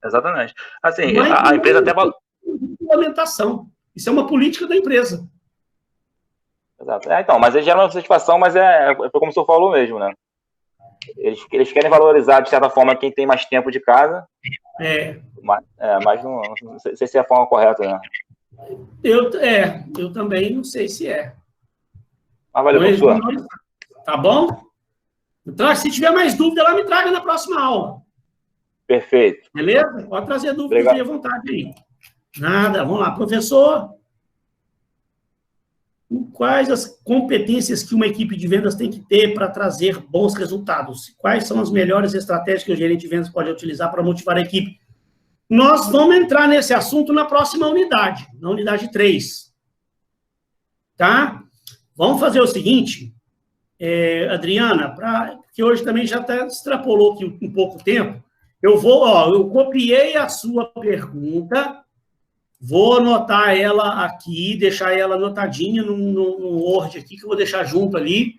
Exatamente. Assim, a empresa até... Regulamentação. Isso é uma política da empresa. Exato. Então, mas eles geram uma satisfação, mas como o senhor falou mesmo, né? Eles querem valorizar, de certa forma, quem tem mais tempo de casa. Mas não sei se é a forma correta, né? Eu também não sei se é. Mas valeu, professor. Tá bom? Se tiver mais dúvida, ela me traga na próxima aula. Perfeito. Beleza? Pode trazer dúvidas à vontade aí. Nada. Vamos lá, professor. Quais as competências que uma equipe de vendas tem que ter para trazer bons resultados? Quais são as melhores estratégias que o gerente de vendas pode utilizar para motivar a equipe? Nós vamos entrar nesse assunto na próxima unidade, na unidade 3. Tá? Vamos fazer o seguinte, Adriana, porque hoje também já extrapolou aqui um pouco tempo, eu copiei a sua pergunta, vou anotar ela aqui, deixar ela anotadinha no Word aqui, que eu vou deixar junto ali.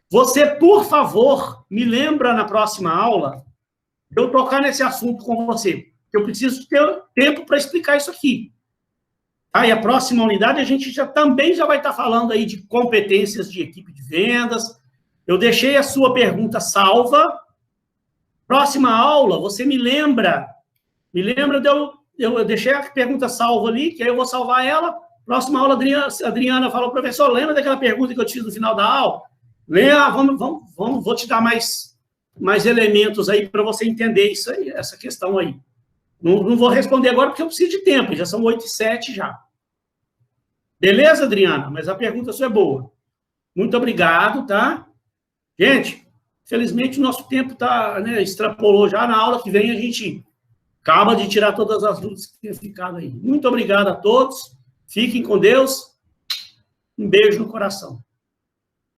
Você, por favor, me lembra na próxima aula, eu tocar nesse assunto com você. Eu preciso ter tempo para explicar isso aqui. E a próxima unidade, a gente também já vai estar falando aí de competências de equipe de vendas. Eu deixei a sua pergunta salva. Próxima aula, você me lembra eu deixei a pergunta salva ali, que aí eu vou salvar ela. Próxima aula, a Adriana falou, professor, lembra daquela pergunta que eu te fiz no final da aula? Vou te dar mais elementos aí para você entender isso aí, essa questão aí. Não vou responder agora porque eu preciso de tempo, já são 8h07 já. Beleza, Adriana? Mas a pergunta sua é boa. Muito obrigado, tá? Gente, infelizmente o nosso tempo extrapolou já. Na aula que vem a gente acaba de tirar todas as dúvidas que tinham ficado aí. Muito obrigado a todos. Fiquem com Deus. Um beijo no coração.